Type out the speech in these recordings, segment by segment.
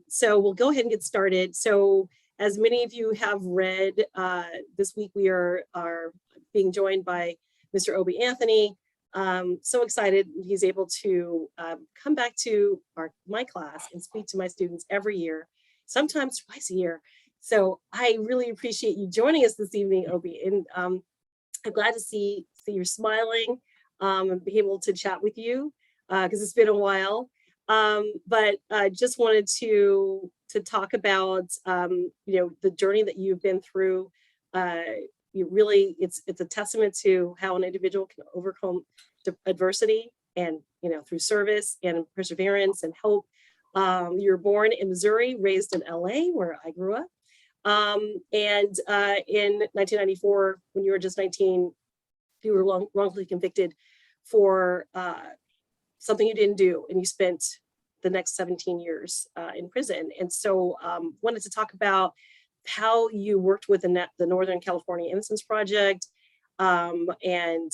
So we'll go ahead and get started. So as many of you have read, this week we are being joined by Mr. Obi Anthony. So excited he's able to come back to my class and speak to my students every year, sometimes twice a year. So I really appreciate you joining us this evening, Obi, and I'm glad to see you're smiling and be able to chat with you because it's been a while. But I just wanted to talk about the journey that you've been through. You really, it's a testament to how an individual can overcome adversity and through service and perseverance and hope. You were born in Missouri, raised in LA, where I grew up. And in 1994, when you were just 19, you were wrongfully convicted for something you didn't do, and you spent the next 17 years in prison. And so wanted to talk about how you worked with the Northern California Innocence Project and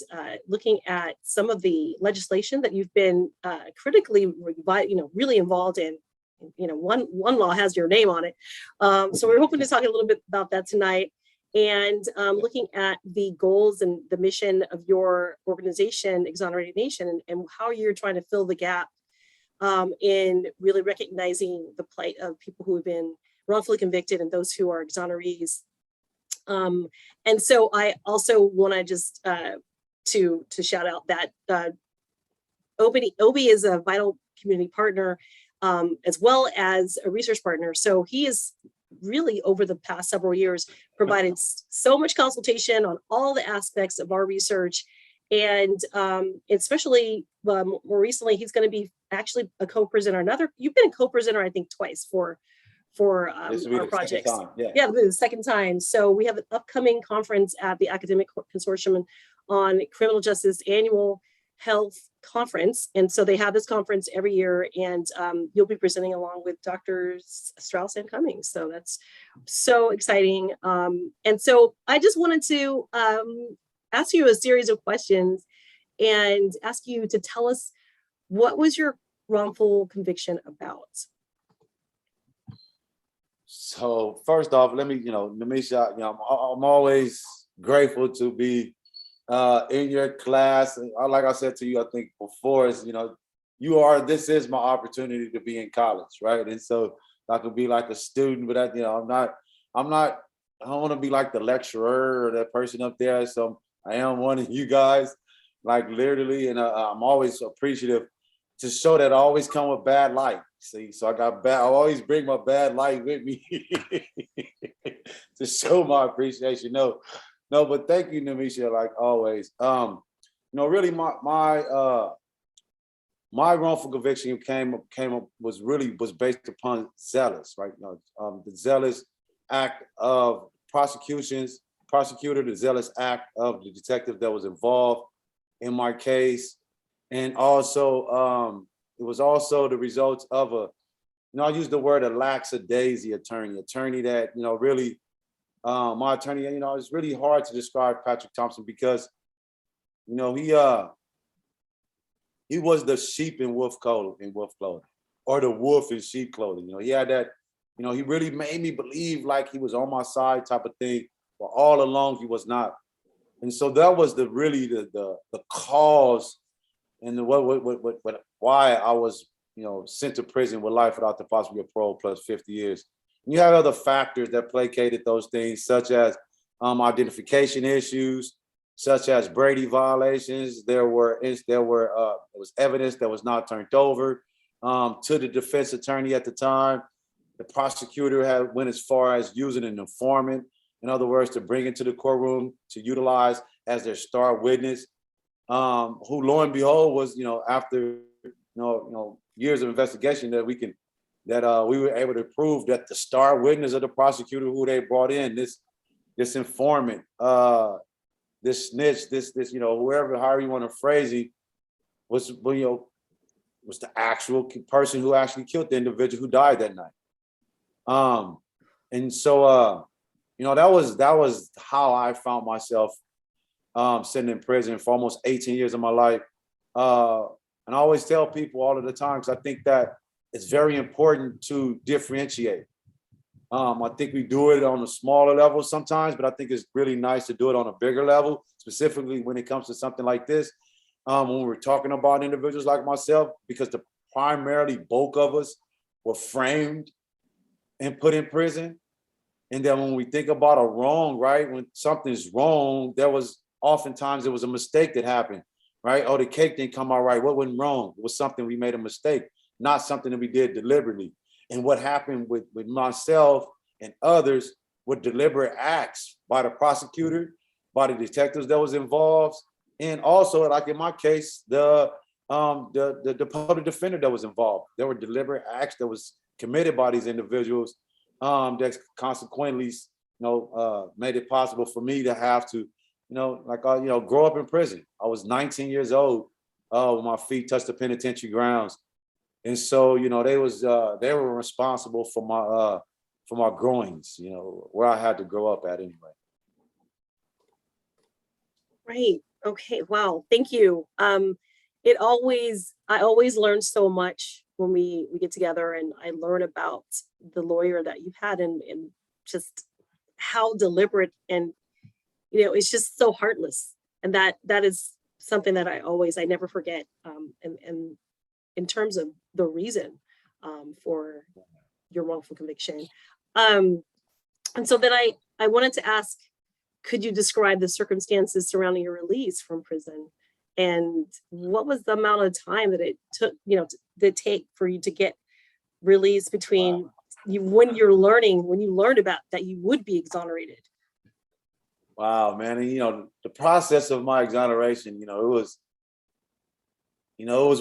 looking at some of the legislation that you've been critically, really involved in. One law has your name on it. So we're hoping to talk a little bit about that tonight. And looking at the goals and the mission of your organization, Exonerated Nation, and how you're trying to fill the gap in really recognizing the plight of people who have been wrongfully convicted and those who are exonerees. And so I also want to just to shout out that Obi is a vital community partner as well as a research partner. So he is really over the past several years provided so much consultation on all the aspects of our research, and especially more recently he's going to be actually a co-presenter. You've been a co-presenter I think twice for our projects. Yeah, the second time. So we have an upcoming conference at the Academic Consortium on Criminal Justice Annual Health Conference, and so they have this conference every year, and you'll be presenting along with Drs. Strauss and Cummings. So that's so exciting. And so I just wanted to ask you a series of questions and ask you to tell us, what was your wrongful conviction about? So first off, let me, Namisha, I'm always grateful to be in your class. And like I said to you, I think before, is this is my opportunity to be in college, right? And so I could be like a student, but I don't want to be like the lecturer or that person up there. So I am one of you guys, like literally, and I'm always appreciative to show that I always come with bad light. See, so I always bring my bad light with me to show my appreciation. No, but thank you, Namisha, like always. Really my wrongful conviction was based upon zealous, right? The zealous act of prosecutor, the zealous act of the detective that was involved in my case. And also, it was also the result of I'll use the word a lackadaisy attorney that, really, my attorney, it's really hard to describe Patrick Thompson because, he was the sheep in wolf clothing, or the wolf in sheep clothing. He had that, he really made me believe like he was on my side type of thing, but all along he was not. And so that was the cause and why I was, sent to prison with life without the possibility of parole plus 50 years. And you have other factors that placated those things, such as identification issues, such as Brady violations. There was evidence that was not turned over to the defense attorney at the time. The prosecutor went as far as using an informant, in other words, to bring into the courtroom to utilize as their star witness, who lo and behold was, after years of investigation that we were able to prove that the star witness of the prosecutor who they brought in, this informant, this snitch, this however you want to phrase it, was the actual person who actually killed the individual who died that night. And so that was how I found myself sitting in prison for almost 18 years of my life. And I always tell people all of the time, because I think that it's very important to differentiate. I think we do it on a smaller level sometimes, but I think it's really nice to do it on a bigger level, specifically when it comes to something like this. When we're talking about individuals like myself, because the primarily bulk of us were framed and put in prison. And then when we think about a wrong, right, when something's wrong, oftentimes it was a mistake that happened, right? Oh, the cake didn't come out right. What went wrong? It was something we made a mistake, not something that we did deliberately. And what happened with myself and others were deliberate acts by the prosecutor, by the detectives that was involved, and also, like in my case, the public defender that was involved. There were deliberate acts that was committed by these individuals that consequently, made it possible for me to have to, grow up in prison. I was 19 years old when my feet touched the penitentiary grounds. And so, they were responsible for my growings, where I had to grow up at anyway. Right. Okay. Wow. Thank you. I always learn so much when we get together, and I learn about the lawyer that you've had, and just how deliberate, and it's just so heartless. And that is something that I never forget. And in terms of the reason for your wrongful conviction. And so then I wanted to ask, could you describe the circumstances surrounding your release from prison? And what was the amount of time that it took, to take for you to get released between when you learned about that you would be exonerated? Wow, man. And, the process of my exoneration, it was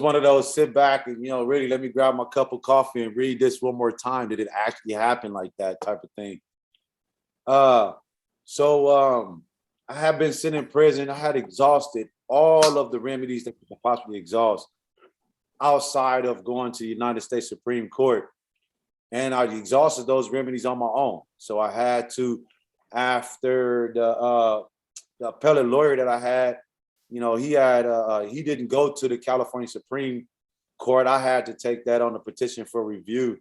one of those sit back and, really let me grab my cup of coffee and read this one more time. Did it actually happen like that type of thing? So I had been sitting in prison. I had exhausted all of the remedies that could possibly exhaust outside of going to the United States Supreme Court. And I exhausted those remedies on my own. So I had to, after the appellate lawyer that I had, he didn't go to the California Supreme Court. I had to take that on the petition for review.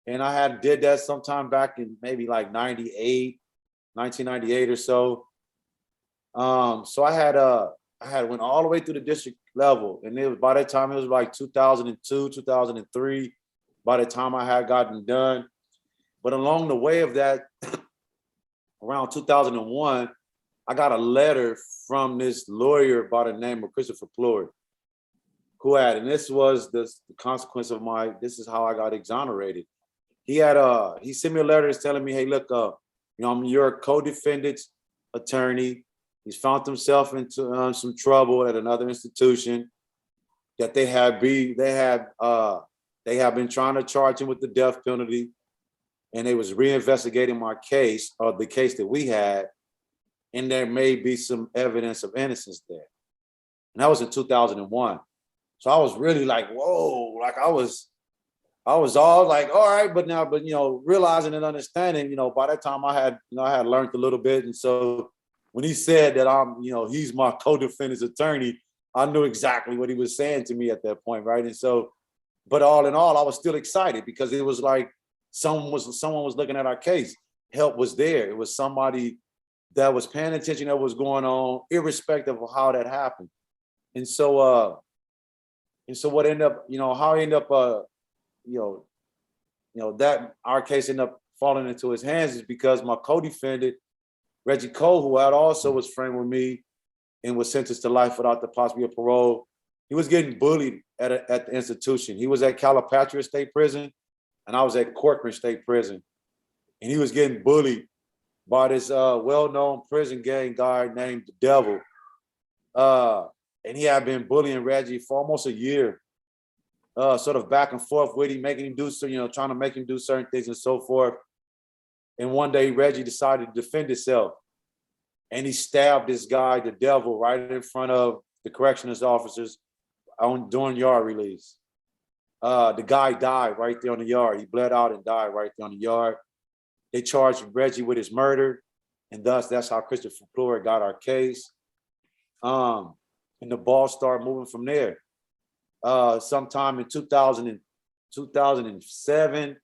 And I did that sometime back in maybe like 1998 or so. So I had went all the way through the district level, and by that time it was like 2002, 2003. By the time I had gotten done, but along the way of that, around 2001, I got a letter from this lawyer by the name of Christopher Floyd, and this was the consequence of this is how I got exonerated. He sent me a letter telling me, hey, look, I'm your co-defendant's attorney. He's found himself into some trouble at another institution that they have been trying to charge him with the death penalty, and they was reinvestigating my case, or the case that we had, and there may be some evidence of innocence there. And that was in 2001. So I was really like, whoa, like I was all like, all right, but realizing and understanding, by that time I had learned a little bit. And so when he said that he's my co-defendant's attorney, I knew exactly what he was saying to me at that point, right? And so, but all in all, I was still excited because it was like someone was looking at our case. Help was there. It was somebody that was paying attention to what was going on, irrespective of how that happened. And so what ended up, how I ended up, that our case ended up falling into his hands is because my co-defendant, Reggie Cole, who had also was framed with me and was sentenced to life without the possibility of parole, he was getting bullied at the institution. He was at Calipatria State Prison, and I was at Corcoran State Prison. And he was getting bullied by this well-known prison gang guy named The Devil. And he had been bullying Reggie for almost a year, sort of back and forth with him, making him do, trying to make him do certain things and so forth. And one day Reggie decided to defend himself, and he stabbed this guy, The Devil, right in front of the corrections officers during yard release. The guy died right there on the yard. He bled out and died right there on the yard. They charged Reggie with his murder, and thus that's how Christopher Floyd got our case. And the ball started moving from there. Sometime in 2000, 2007.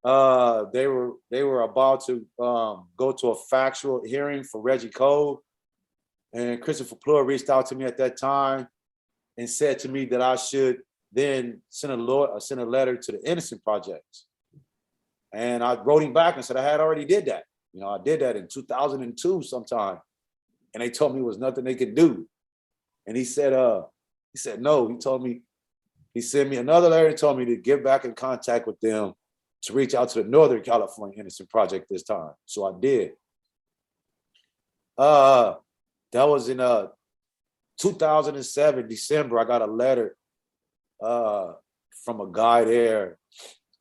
They were about to go to a factual hearing for Reggie Cole, and Christopher Plure reached out to me at that time and said to me that I should then send a letter to the Innocent Project. And I wrote him back and said I had already did that. You know, I did that in 2002 sometime, and they told me it was nothing they could do. And he said no. He sent me another letter and told me to get back in contact with them to reach out to the Northern California Innocent Project this time. So I did. That was in 2007, December. I got a letter from a guy there.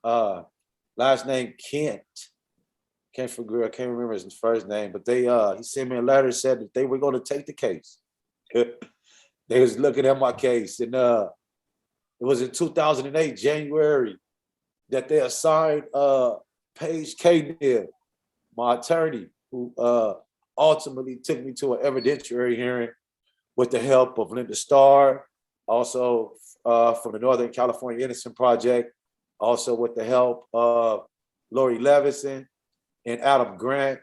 Last name Kent. I can't remember his first name, but he sent me a letter, said that they were going to take the case. They was looking at my case, and it was in 2008, January, that they assigned Paige K. my attorney, who ultimately took me to an evidentiary hearing with the help of Linda Starr, also from the Northern California Innocent Project, also with the help of Lori Levison and Adam Grant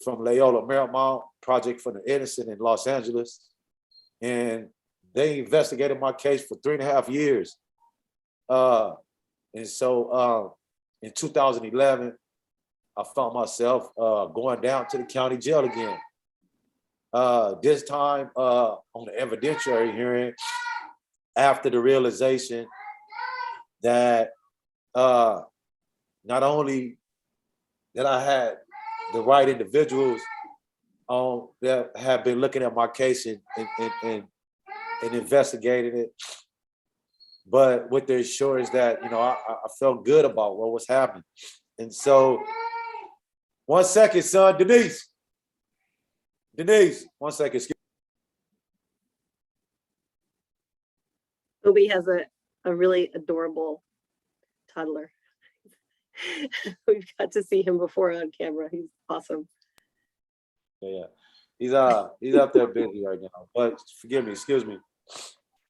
from Loyola Marymount Project for the Innocent in Los Angeles. And they investigated my case for 3.5 years. And so in 2011, I found myself going down to the county jail again. This time on the evidentiary hearing, after the realization that not only that I had the right individuals that have been looking at my case and investigating it, but with the assurance that, you know, I felt good about what was happening. And so, 1 second, son, Denise, 1 second. Obi has a really adorable toddler. We've got to see him before on camera. He's awesome. Yeah, he's up there busy right now. But forgive me, excuse me.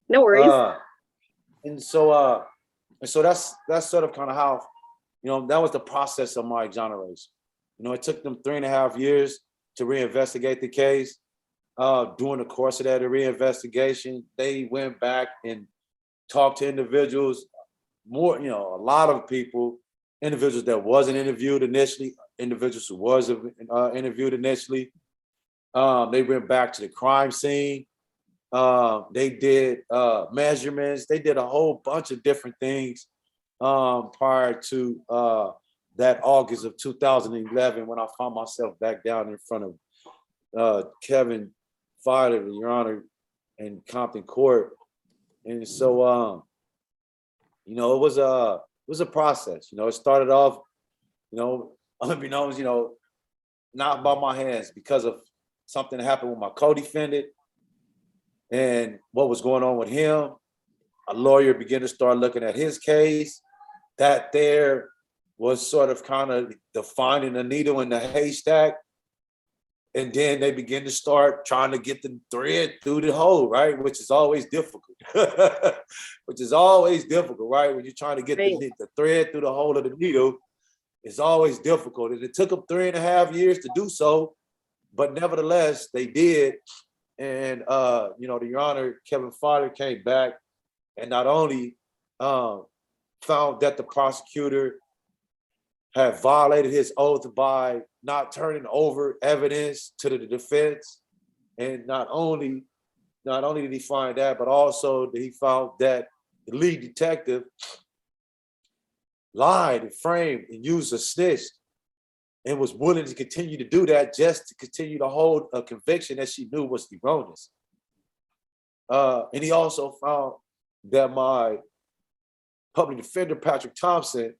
No worries. And so that's sort of kind of how, you know, that was the process of my exoneration. You know, it took them 3.5 years to reinvestigate the case. During the course of that reinvestigation, they went back and talked to individuals, more, you know, a lot of people, individuals that wasn't interviewed initially, individuals who was interviewed initially. They went back to the crime scene. They did measurements. They did a whole bunch of different things prior to that August of 2011, when I found myself back down in front of Kevin Fodder, Your Honor, in Compton Court. And so, you know, it was a process. You know, it started off, you know, unbeknownst, you know, not by my hands, because of something that happened with my co-defendant and what was going on with him. A lawyer began to start looking at his case. That there was sort of kind of defining the needle in the haystack. And then they begin to start trying to get the thread through the hole, right? Which is always difficult. Which is always difficult, right? When you're trying to get the thread through the hole of the needle, it's always difficult. And it took them 3.5 years to do so, but nevertheless, they did. And, you know, Your Honor, Kevin Fodder came back and not only found that the prosecutor had violated his oath by not turning over evidence to the defense. And not only did he find that, but also that he found that the lead detective lied and framed and used a snitch and was willing to continue to do that just to continue to hold a conviction that she knew was erroneous. And he also found that my public defender, Patrick Thompson,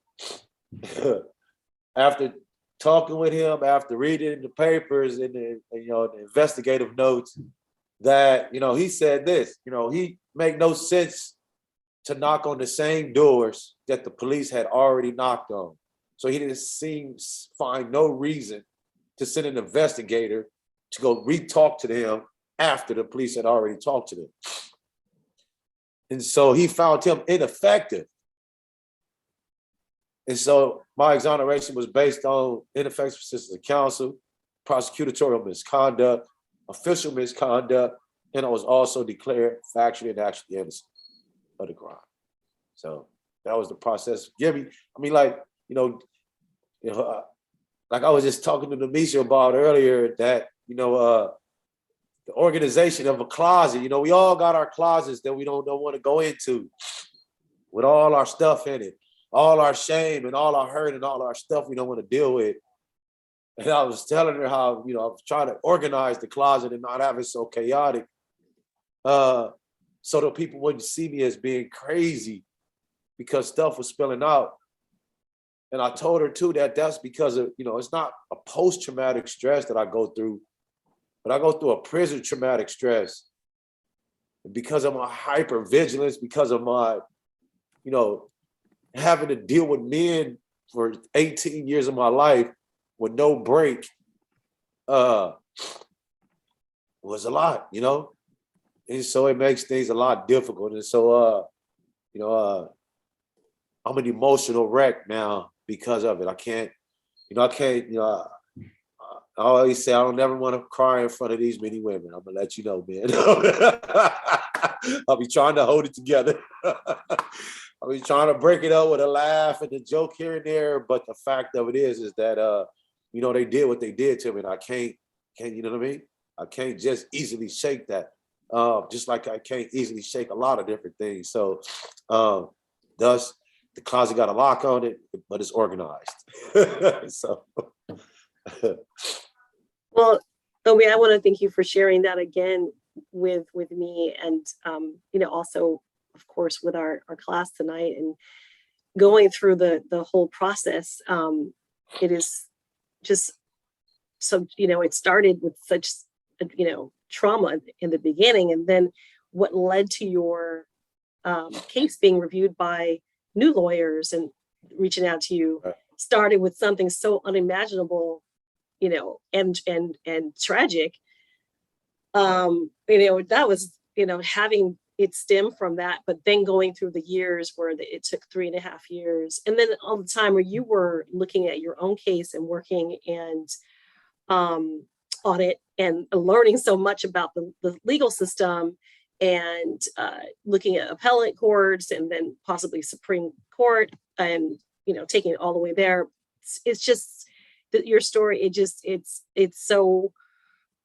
after talking with him, after reading the papers and the, you know, the investigative notes, that, you know, he said this, you know, he make no sense to knock on the same doors that the police had already knocked on. So he didn't find no reason to send an investigator to go re-talk to them after the police had already talked to them. And so he found him ineffective And so my exoneration was based on ineffective assistance of counsel, prosecutorial misconduct, official misconduct, and I was also declared factually and actually innocent of the crime. So that was the process. Give me, I mean, like, like I was just talking to Demisha about earlier that, the organization of a closet, we all got our closets that we don't want to go into with all our stuff in it, all our shame and all our hurt and all our stuff we don't want to deal with. And I was telling her how, I was trying to organize the closet and not have it so chaotic, so that people wouldn't see me as being crazy because stuff was spilling out. And I told her too that that's because of, it's not a post-traumatic stress that I go through, but I go through a prison traumatic stress. And because of my hypervigilance, because of my, having to deal with men for 18 years of my life with no break, was a lot, And so it makes things a lot difficult. And so, I'm an emotional wreck now because of it. I always say I don't never want to cry in front of these many women. I'm gonna let you know, man. I'll be trying to hold it together. I'll be trying to break it up with a laugh and a joke here and there. But the fact of it is that they did what they did to me, and I can't, you know what I mean? I can't just easily shake that. Just like I can't easily shake a lot of different things. So, thus the closet got a lock on it, but it's organized. So. Well, Obi, I want to thank you for sharing that again with me, and also, of course, with our class tonight, and going through the whole process. It is just so, it started with such trauma in the beginning, and then what led to your case being reviewed by new lawyers and reaching out to you started with something so unimaginable, and tragic. That was, having it stem from that, but then going through the years where it took 3.5 years. And then all the time where you were looking at your own case and working and on it and learning so much about the legal system and looking at appellate courts and then possibly Supreme Court and, taking it all the way there. It's just that your story, it's so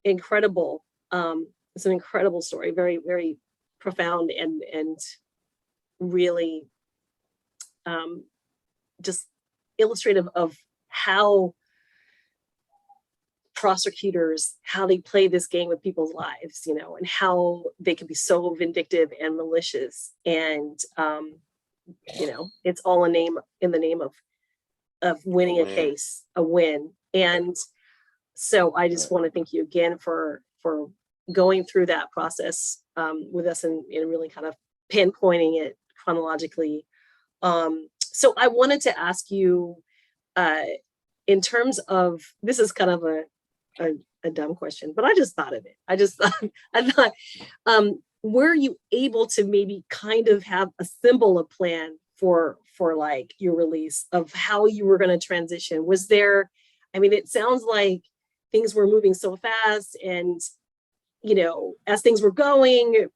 incredible. It's an incredible story, very, very profound and really just illustrative of how prosecutors, how they play this game with people's lives, and how they can be so vindictive and malicious. And, it's all in the name of winning a case, a win. And so I just want to thank you again for going through that process with us and really kind of pinpointing it chronologically. So I wanted to ask you, in terms of, this is kind of a dumb question, but I just thought of it. I thought, were you able to maybe kind of have a plan for like your release of how you were going to transition? Was there, it sounds like things were moving so fast and, as things were going,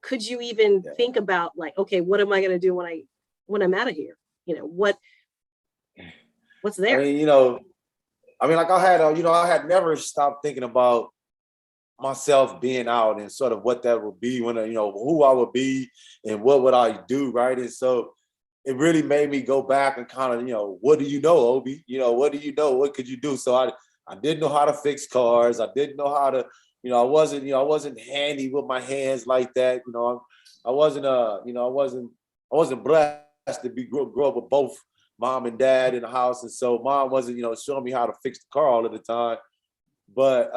could you even think about like, okay, what am I going to do when I'm out of here? What's there? Like I had never stopped thinking about myself being out and sort of what that would be when, who I would be and what would I do, right? And so it really made me go back and kind of, what do you know, Obi? What do you know? What could you do? So I didn't know how to fix cars. I didn't know how to, I wasn't handy with my hands like that. I wasn't blessed to grow up with both mom and dad in the house. And so mom wasn't, showing me how to fix the car all of the time. But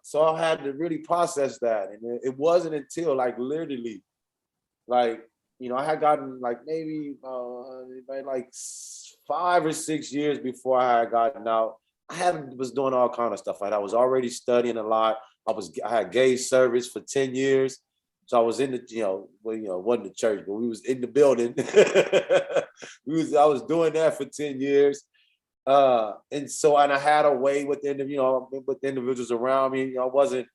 so I had to really process that. And it wasn't until like literally, like, I had gotten like maybe like 5 or 6 years before I had gotten out. Was doing all kind of stuff. Like I was already studying a lot. I had gauge service for 10 years. So I was in the, well, it wasn't the church, but we was in the building. I was doing that for 10 years. And I had a way with with the individuals around me. I wasn't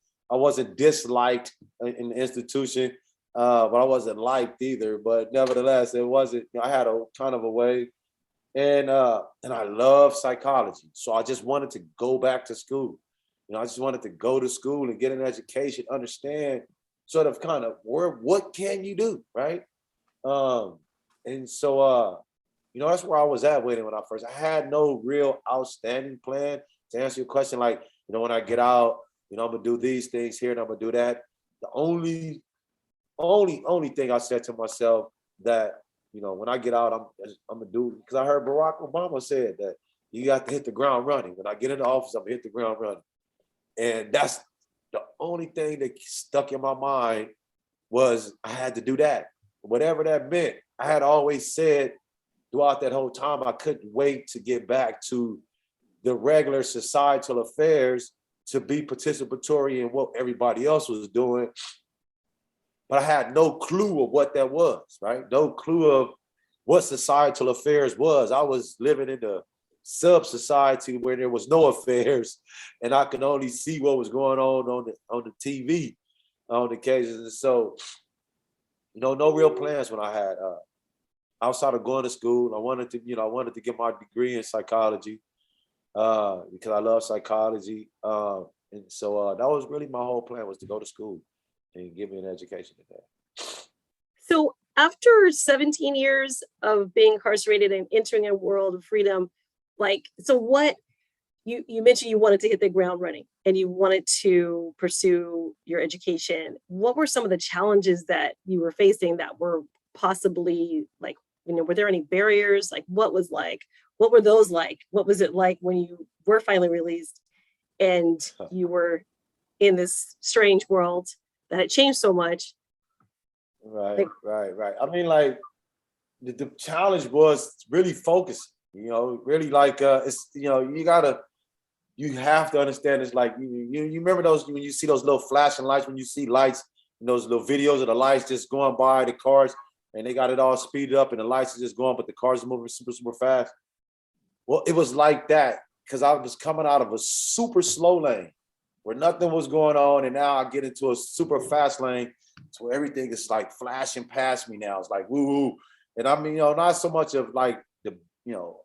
disliked in the institution, but I wasn't liked either. But nevertheless, it wasn't, I had a kind of a way. And I love psychology. So I just wanted to go back to school. I just wanted to go to school and get an education, understand sort of kind of what can you do, right? Um, and so that's where I was at waiting when I had no real outstanding plan to answer your question. Like, when I get out, I'm gonna do these things here and I'm gonna do that. The only thing I said to myself that, when I get out, I'm gonna do, because I heard Barack Obama said that you got to hit the ground running. When I get in the office, I'm gonna hit the ground running. And that's the only thing that stuck in my mind was I had to do that. Whatever that meant. I had always said throughout that whole time, I couldn't wait to get back to the regular societal affairs to be participatory in what everybody else was doing. But I had no clue of what that was, right? No clue of what societal affairs was. I was living in the sub-society where there was no affairs, and I could only see what was going on the TV on occasions. And so, no real plans when I had outside of going to school. I wanted to get my degree in psychology because I love psychology. And so that was really my whole plan, was to go to school and give me an education in that. So after 17 years of being incarcerated and entering a world of freedom, what you mentioned, you wanted to hit the ground running and you wanted to pursue your education. What were some of the challenges that you were facing that were possibly were there any barriers? What were those like? What was it like when you were finally released and you were in this strange world that had changed so much? Right. I mean, the challenge was really focusing, really it's, you have to understand it's like, you remember those, when you see those little flashing lights, when you see lights, those little videos of the lights just going by the cars and they got it all speeded up and the lights are just going, but the cars are moving super, super fast. Well, it was like that because I was coming out of a super slow lane where nothing was going on. And now I get into a super fast lane to where everything is like flashing past me now. It's like, woo woo. And I mean, not so much of like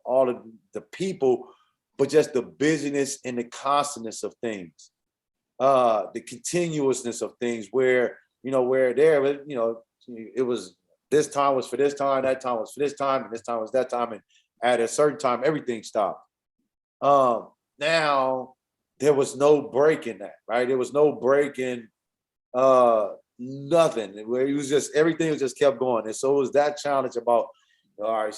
all of the people, but just the busyness and the constantness of things, the continuousness of things where it was, this time was for this time, that time was for this time, and this time was that time. And at a certain time, everything stopped. Now there was no break in that, right? There was no break in nothing. Where it was just, everything was just kept going. And so it was that challenge about, all right,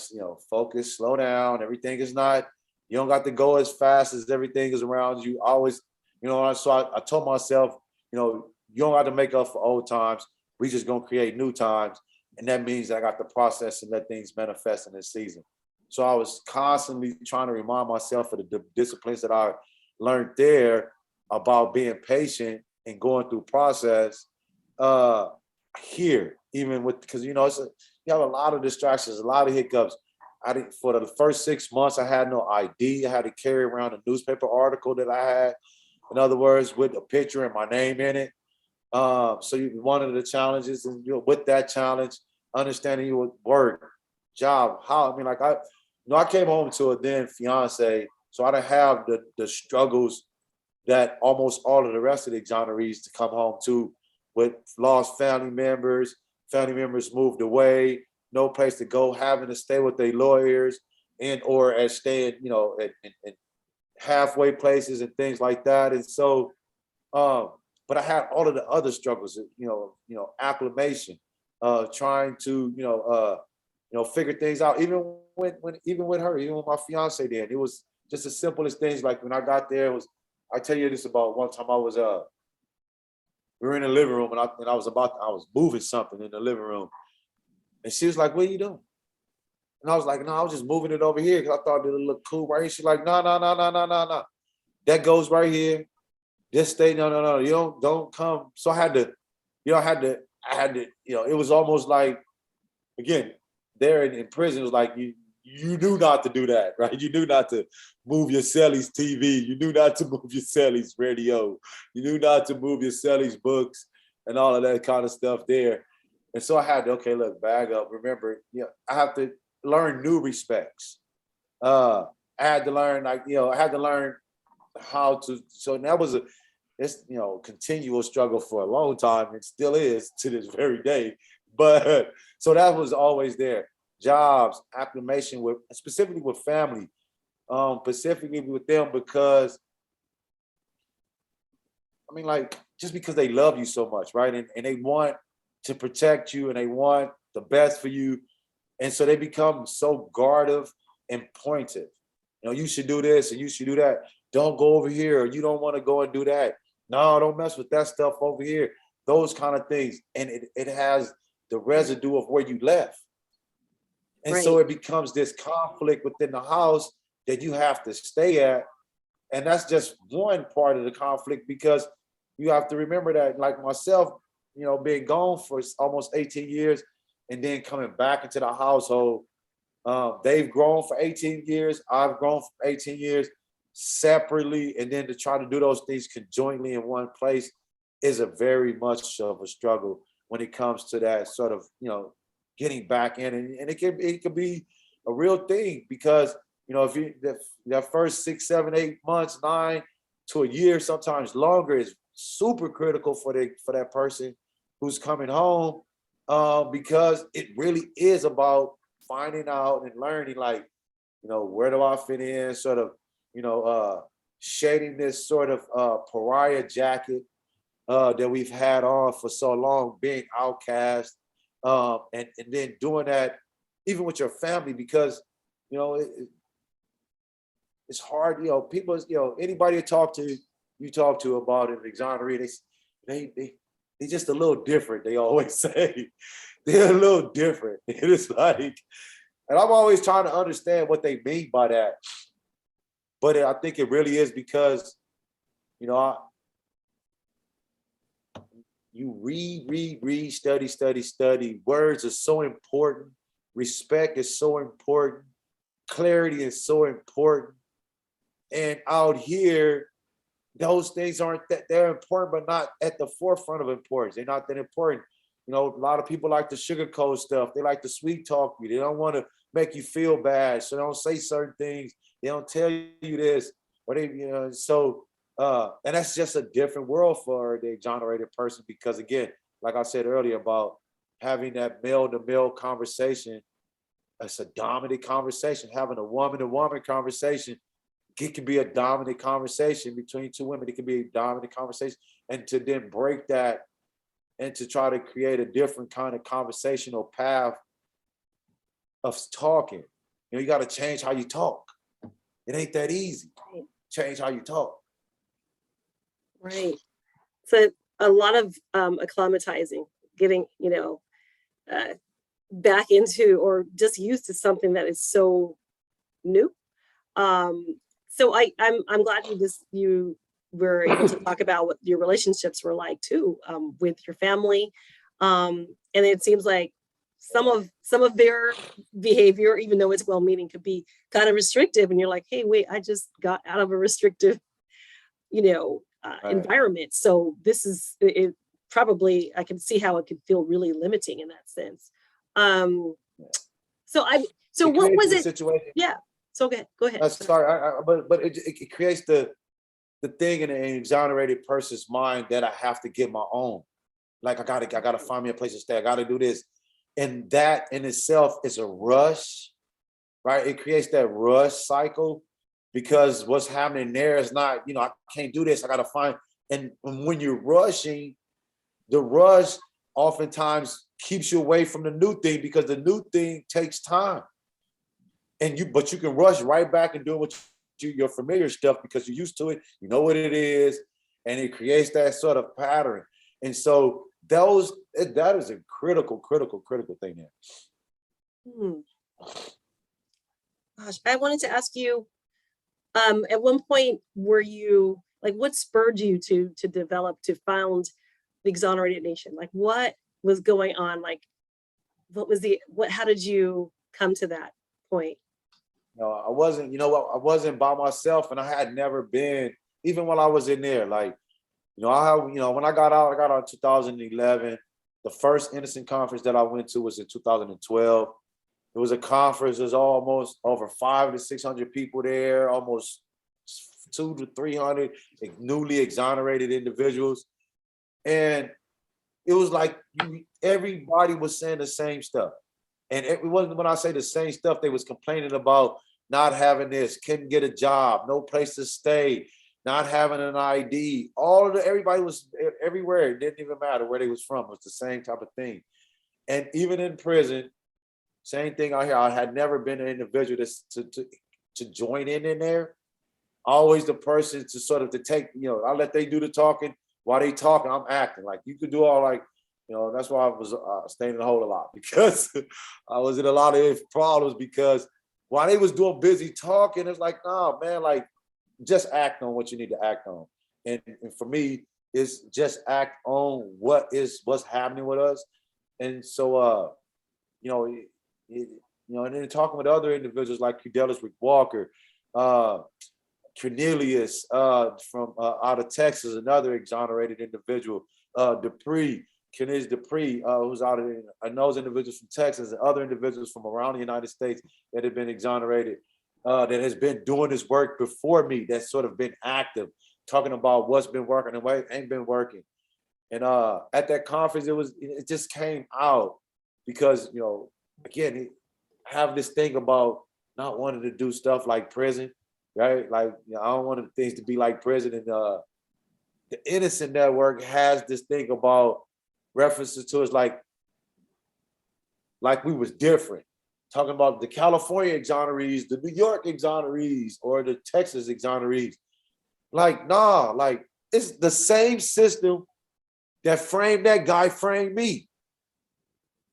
focus, slow down. Everything is not, you don't got to go as fast as everything is around you. Always, so I told myself, you don't have to make up for old times. We just gonna create new times. And that means I got to process and let things manifest in this season. So I was constantly trying to remind myself of the disciplines that I learned there about being patient and going through process here, even with, because you have a lot of distractions, a lot of hiccups. For the first 6 months, I had no ID. I had to carry around a newspaper article that I had, in other words, with a picture and my name in it. So one of the challenges, and with that challenge, understanding your work, job, I came home to a then fiance, so I didn't have the struggles that almost all of the rest of the exonerees to come home to, with lost family members moved away, no place to go, having to stay with their lawyers and or as staying, in halfway places and things like that. And so, but I had all of the other struggles, acclimation, trying to, figure things out. Even with her, even with my fiance, then it was just the simplest things. Like when I got there, I tell you this about one time we were in the living room and I was moving something in the living room, and she was like, "What are you doing?" And I was like, "No, I was just moving it over here because I thought it would look cool right here." She's like, "No. That goes right here. This stay, no. You don't come." So I had to I had to, it was almost like, again, there in prison, it was like you knew not to do that, right? You knew not to move your cellies TV. You knew not to move your cellies radio. You knew not to move your cellies books and all of that kind of stuff there. And so I had to, okay, look, bag up. Remember, I have to learn new respects. I had to learn, I had to learn how to. So that was it's continual struggle for a long time. It still is to this very day. But so that was always there. Jobs, acclimation with, specifically with family, specifically with them, because I mean, like, just because they love you so much, right? And they want to protect you and they want the best for you. And so they become so guarded and pointed. You should do this and you should do that. Don't go over here, or you don't want to go and do that. No, don't mess with that stuff over here. Those kind of things. And it has the residue of where you left. And Right. so it becomes this conflict within the house that you have to stay at. And that's just one part of the conflict, because you have to remember that, like myself, being gone for almost 18 years and then coming back into the household. They've grown for 18 years. I've grown for 18 years separately. And then to try to do those things conjointly in one place is a very much of a struggle when it comes to that sort of, getting back in. And it can be a real thing, because, if you, that first 6, 7, 8 months, 9 to a year, sometimes longer, is super critical for that person who's coming home, because it really is about finding out and learning, like, where do I fit in, sort of, shading this sort of pariah jacket that we've had on for so long, being outcast, and then doing that even with your family, because it's hard. People, anybody you talk to about it, exonerate, they just a little different. They always say they're a little different. It's like, and I'm always trying to understand what they mean by that. But I think it really is because, you read, study. Words are so important. Respect is so important. Clarity is so important. And out here, those things aren't that, they're important, but not at the forefront of importance. They're not that important. A lot of people like to sugarcoat stuff. They like to sweet talk you. They don't want to make you feel bad. So they don't say certain things. They don't tell you this, or they, and that's just a different world for the exonerated person, because again, like I said earlier about having that male to male conversation, it's a dominant conversation. Having a woman to woman conversation, it can be a dominant conversation between two women. It can be a dominant conversation, and to then break that and to try to create a different kind of conversational path of talking. You got to change how you talk. It ain't that easy. Right. Change how you talk. Right. So a lot of acclimatizing, getting, back into or just used to something that is so new. So I'm glad you were able to talk about what your relationships were like too, with your family. And it seems like some of their behavior, even though it's well-meaning, could be kind of restrictive. And you're like, hey, wait, I just got out of a restrictive, Right. environment. So this is it. Probably, I can see how it could feel really limiting in that sense. So what was it? Situation. Yeah. So go ahead. Sorry, but it creates the thing in an exonerated person's mind that I have to get my own. Like I gotta find me a place to stay. I gotta do this, and that in itself is a rush, right? It creates that rush cycle, because what's happening there is not, I can't do this. I gotta find, and when you're rushing, the rush oftentimes keeps you away from the new thing, because the new thing takes time. But you can rush right back and do your familiar stuff, because you're used to it, you know what it is, and it creates that sort of pattern. And so that is a critical thing there. Gosh, I wanted to ask you, at one point, were you like, what spurred you to develop, to found the Exonerated Nation? Like, what was going on? Like, how did you come to that point? I wasn't, I wasn't by myself, and I had never been, even when I was in there. Like, when I got out in 2011. The first Innocent conference that I went to was in 2012. It was a conference. There's almost over 500 to 600 people there, almost 200 to 300 newly exonerated individuals. And it was like everybody was saying the same stuff. And it wasn't, when I say the same stuff, they was complaining about not having this, couldn't get a job, no place to stay, not having an ID. Everybody was everywhere. It didn't even matter where they was from. It was the same type of thing. And even in prison, same thing out here. I had never been an individual to join in there. Always the person to sort of to take, I let they do the talking. While they talking, I'm acting. Like, you could do all, like, that's why I was staying in the hole a lot, because I was in a lot of problems, because while they was doing busy talking, it's like, nah, man, like, just act on what you need to act on. And for me, it's just act on what's happening with us. And so, and then talking with other individuals like Kudelis Rick Walker, Cornelius from out of Texas, another exonerated individual, Kenneth Dupree, who's out of, I know those individuals from Texas and other individuals from around the United States that have been exonerated, that has been doing this work before me, that's sort of been active, talking about what's been working and what ain't been working. And at that conference, it just came out because, again, have this thing about not wanting to do stuff like prison, right? Like, I don't want things to be like prison. And the Innocent Network has this thing about references to us like we was different. Talking about the California exonerees, the New York exonerees, or the Texas exonerees. Like, nah, like, it's the same system that framed that guy framed me.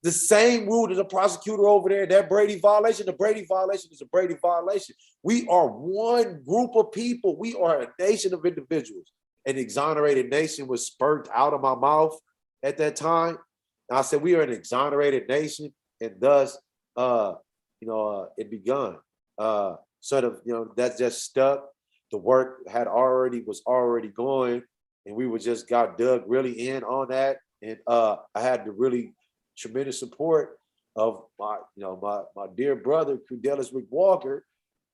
The same rule to the prosecutor over there, that Brady violation, the Brady violation is a Brady violation. We are one group of people. We are a nation of individuals. An exonerated nation was spurred out of my mouth at that time. And I said, we are an exonerated nation, and thus, it begun. Sort of, that just stuck. The work was already going, and we just got dug really in on that. And I had the really tremendous support of my dear brother, Kudelis Rick Walker,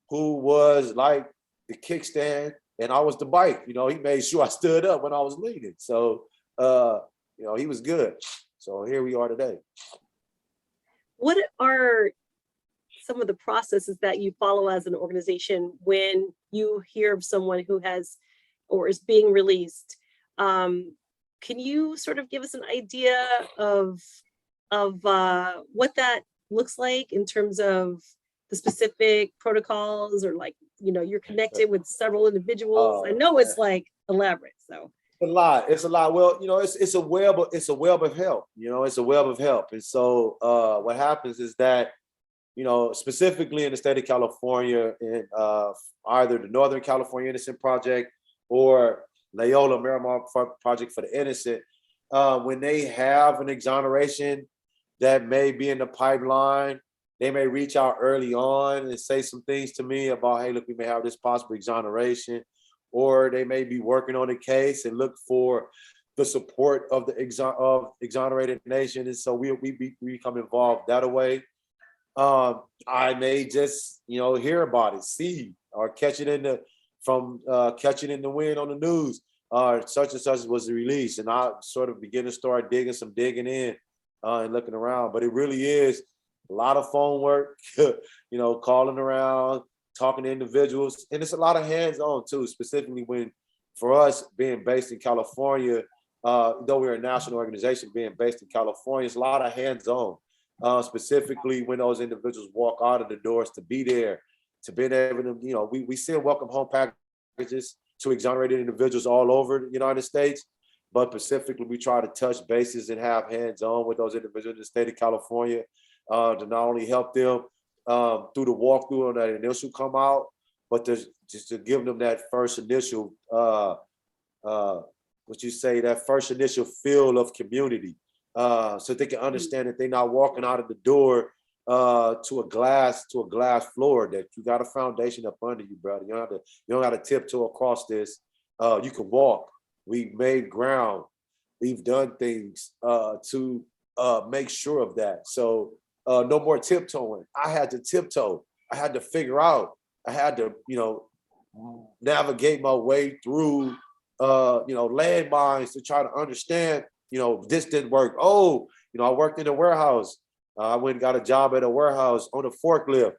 who was like the kickstand, and I was the bike. He made sure I stood up when I was leaning. So, he was good. So here we are today. What are some of the processes that you follow as an organization when you hear of someone who has or is being released? Can you sort of give us an idea of what that looks like in terms of the specific protocols, or like, you're connected with several individuals? I know it's like elaborate, so. It's a lot. Well, it's a web of help. It's a web of help. And so what happens is that, specifically in the state of California, in either the Northern California Innocent Project or Loyola Miramar Project for the Innocent, when they have an exoneration that may be in the pipeline, they may reach out early on and say some things to me about, hey, look, we may have this possible exoneration, or they may be working on a case and look for the support of the exonerated nation. And so we become involved that way. I may just, hear about it, see, or catch it in the wind on the news, such and such was released. And I sort of begin to start digging in and looking around. But it really is a lot of phone work, calling around, talking to individuals. And it's a lot of hands-on too, specifically when, for us being based in California, though we're a national organization being based in California, it's a lot of hands-on, specifically when those individuals walk out of the doors to be there, to be able to, we send welcome home packages to exonerated individuals all over the United States. But specifically, we try to touch bases and have hands-on with those individuals in the state of California to not only help them through the walkthrough on that initial come out, but just to give them that first initial, that first initial feel of community, so they can understand that they're not walking out of the door to a glass floor, that you got a foundation up under you, brother. You don't have to tiptoe across this. You can walk. We've made ground. We've done things to make sure of that. So no more tiptoeing. I had to tiptoe. I had to figure out. I had to, navigate my way through, landmines to try to understand, this didn't work. Oh, I worked in a warehouse. I went and got a job at a warehouse on a forklift.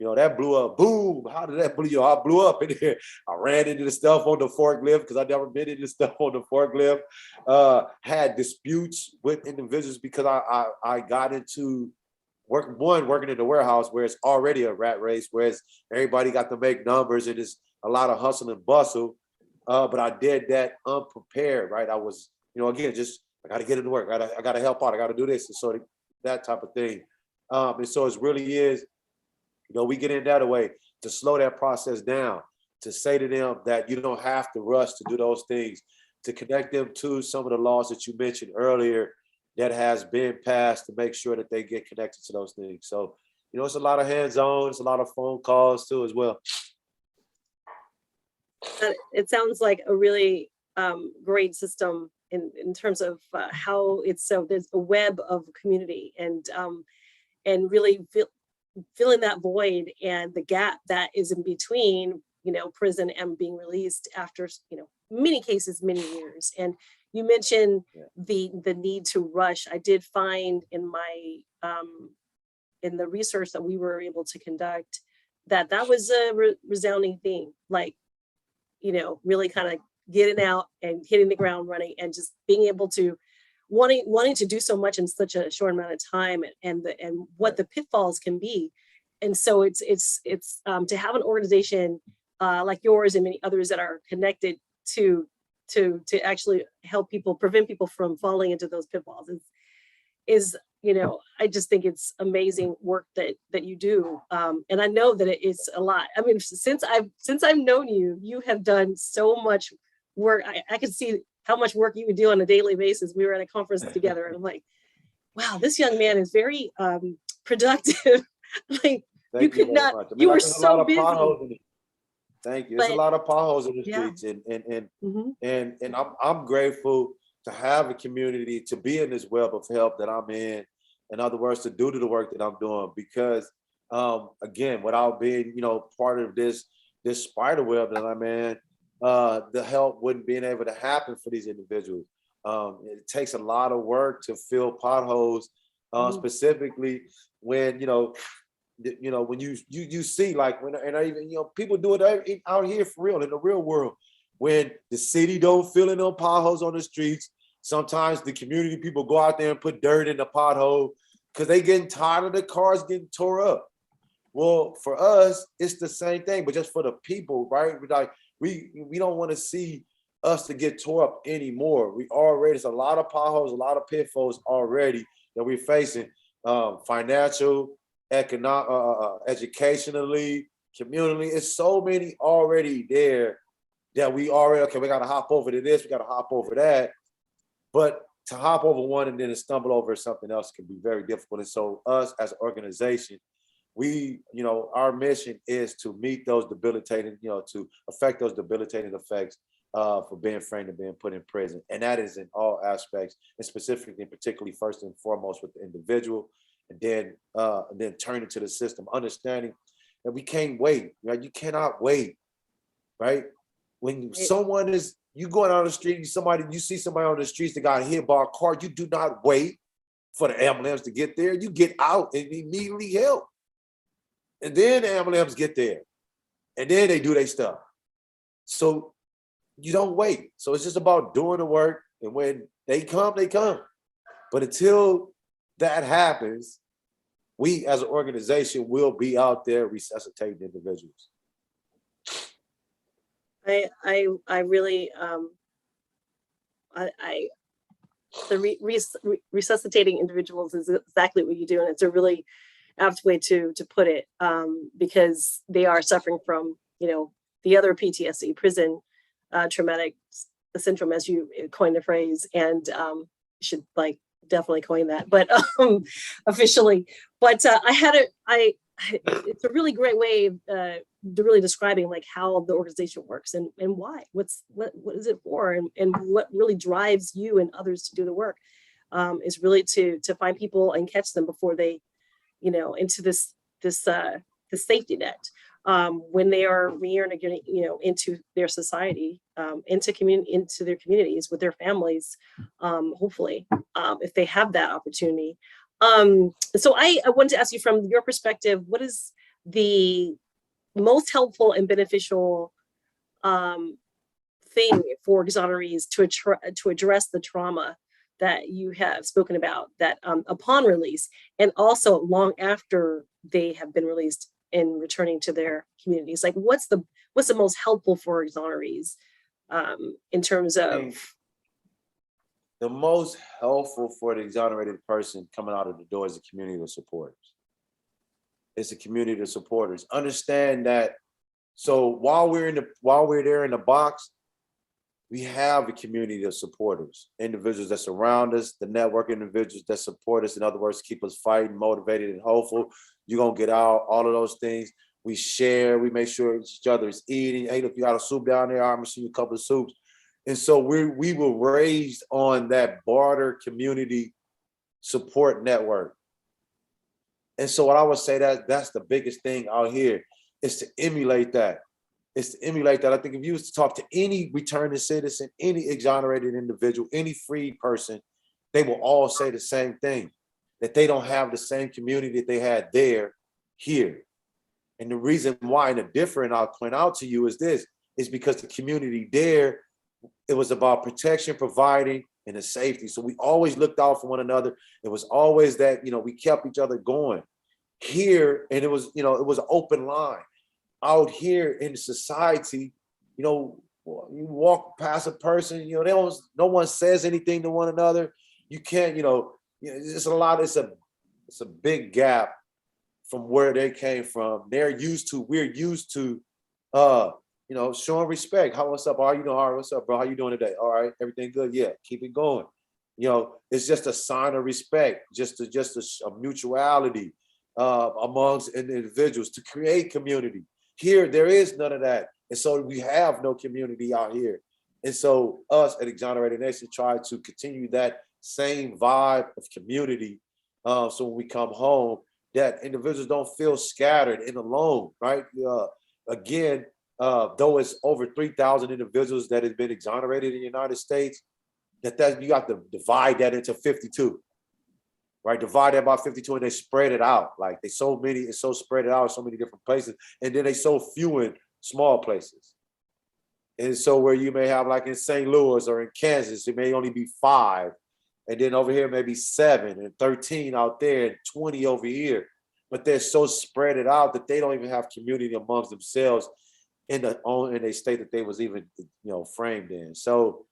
That blew up. Boom. How did that blow you? I blew up in there. I ran into the stuff on the forklift because I never been into stuff on the forklift. Had disputes with individuals because I got into working in the warehouse where it's already a rat race, whereas everybody got to make numbers and it's a lot of hustle and bustle. But I did that unprepared, right? I was, again, just I got to get into work. I got to help out. I got to do this. And so that type of thing. And so it really is, we get in that way to slow that process down, to say to them that you don't have to rush to do those things, to connect them to some of the laws that you mentioned earlier that has been passed, to make sure that they get connected to those things. So, it's a lot of hands-on, it's a lot of phone calls too as well. It sounds like a really great system in terms of how it's, so there's a web of community and really filling that void and the gap that is in between, prison and being released after, many cases, many years. And you mentioned the need to rush. I did find in my in the research that we were able to conduct that was a resounding theme, like, really kind of getting out and hitting the ground running and just being able to wanting to do so much in such a short amount of time, and what the pitfalls can be. And so it's to have an organization like yours and many others that are connected to actually help people, prevent people from falling into those pitfalls is I just think it's amazing work that you do. And I know that it's a lot. I mean, since I've known you, you have done so much work. I could see how much work you would do on a daily basis. We were at a conference together and I'm like, wow, this young man is very productive. Like, you could not, I mean, you were so busy. Thank you. There's a lot of potholes in the streets, and I'm grateful to have a community, to be in this web of help that I'm in. In other words, to do the work that I'm doing, because again, without being, part of this spider web that I'm in, the help wouldn't be able to happen for these individuals. It takes a lot of work to fill potholes, specifically when when you see, like, when, and I even, people do it out here for real in the real world. When the city don't fill in on potholes on the streets, sometimes the community people go out there and put dirt in the pothole because they getting tired of the cars getting tore up. Well, for us, it's the same thing, but just for the people, right? Like, we don't want to see us to get tore up anymore. There's a lot of potholes, a lot of pitfalls already that we're facing, financial, economic, educationally, communally. It's so many already there that we got to hop over to this, we got to hop over that. But to hop over one and then to stumble over something else can be very difficult. And so us as an organization, we, our mission is to meet those debilitating, to affect those debilitating effects for being framed and being put in prison. And that is in all aspects, and specifically and particularly first and foremost with the individual, and then turn into the system, understanding that we can't wait, right? You cannot wait, right? When someone is, you going out on the street, you see somebody on the streets that got hit by a car, you do not wait for the ambulance to get there. You get out and immediately help. And then the ambulance get there. And then they do their stuff. So you don't wait. So it's just about doing the work. And when they come, they come. But until that happens, we as an organization will be out there resuscitating individuals. I really, resuscitating individuals is exactly what you do. And it's a really apt way to put it, because they are suffering from, the other PTSD, prison traumatic syndrome, as you coined the phrase, and should, like, definitely coined that, but officially. But it's a really great way to really describing like how the organization works and why. What is it for, and what really drives you and others to do the work, is really to find people and catch them before they, into this safety net, when they are reintegrating, into their society, into their communities with their families, hopefully, if they have that opportunity. So I wanted to ask you, from your perspective, what is the most helpful and beneficial thing for exonerees to address the trauma that you have spoken about, that upon release, and also long after they have been released and returning to their communities? Like, what's the most helpful for exonerees, in terms of? The most helpful for the exonerated person coming out of the door is a community of supporters. It's a community of supporters. Understand that. So while we're there in the box, we have a community of supporters, individuals that surround us, the network individuals that support us. In other words, keep us fighting, motivated, and hopeful. You're gonna get out, all of those things. We share, we make sure each other is eating. Hey, look, you got a soup down there, I'm gonna see you a couple of soups. And so we were raised on that barter community support network. And so what I would say, that's the biggest thing out here, is to emulate that. I think if you was to talk to any returning citizen, any exonerated individual, any free person, they will all say the same thing, that they don't have the same community that they had there, here. And the reason why, and the difference I'll point out to you is this, is because the community there, it was about protection, providing, and the safety. So we always looked out for one another. It was always that, we kept each other going. Here, and it was an open line. Out here in society, you walk past a person, no one says anything to one another. You can't, it's a big gap from where they came from. We're used to, showing respect. What's up? How you doing? All right, what's up, bro? How you doing today? All right, everything good? Yeah, keep it going. It's just a sign of respect, just a mutuality amongst individuals to create community. Here, there is none of that. And so we have no community out here. And so us at Exonerated Nation try to continue that same vibe of community. So when we come home, that individuals don't feel scattered and alone, right? Again, though it's over 3,000 individuals that have been exonerated in the United States, that you have to divide that into 52. Right, divide that by 52, and they spread it out. Like it's so spread it out in so many different places, and then they so few in small places. And so where you may have, like in St. Louis or in Kansas, it may only be 5, and then over here maybe 7 and 13 out there and 20 over here. But they're so spread it out that they don't even have community amongst themselves in a state that they was even framed in. So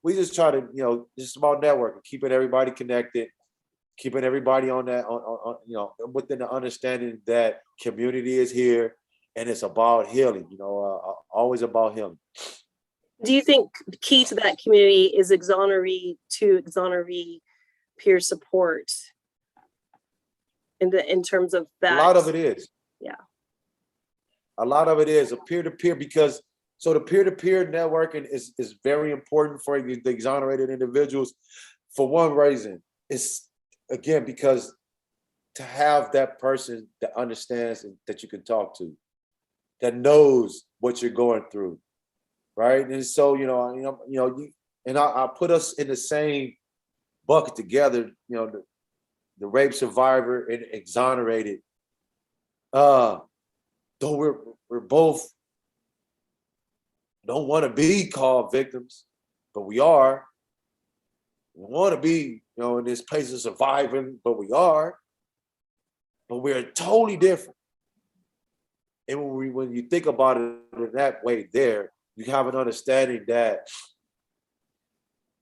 we just try to just about networking, keeping everybody connected. Keeping everybody on that, within the understanding that community is here and it's about healing, always about healing. Do you think the key to that community is exoneree peer support in terms of that? A lot of it is. Yeah. A lot of it is a peer-to-peer, because so the peer-to-peer networking is very important for the exonerated individuals for one reason. It's, again, because to have that person that understands and that you can talk to, that knows what you're going through, right? And so I put us in the same bucket together. The rape survivor and exonerated. Though we're both don't want to be called victims, but we are. We want to be, in this place of surviving, but we are. But we're totally different. And when you think about it in that way, there you have an understanding that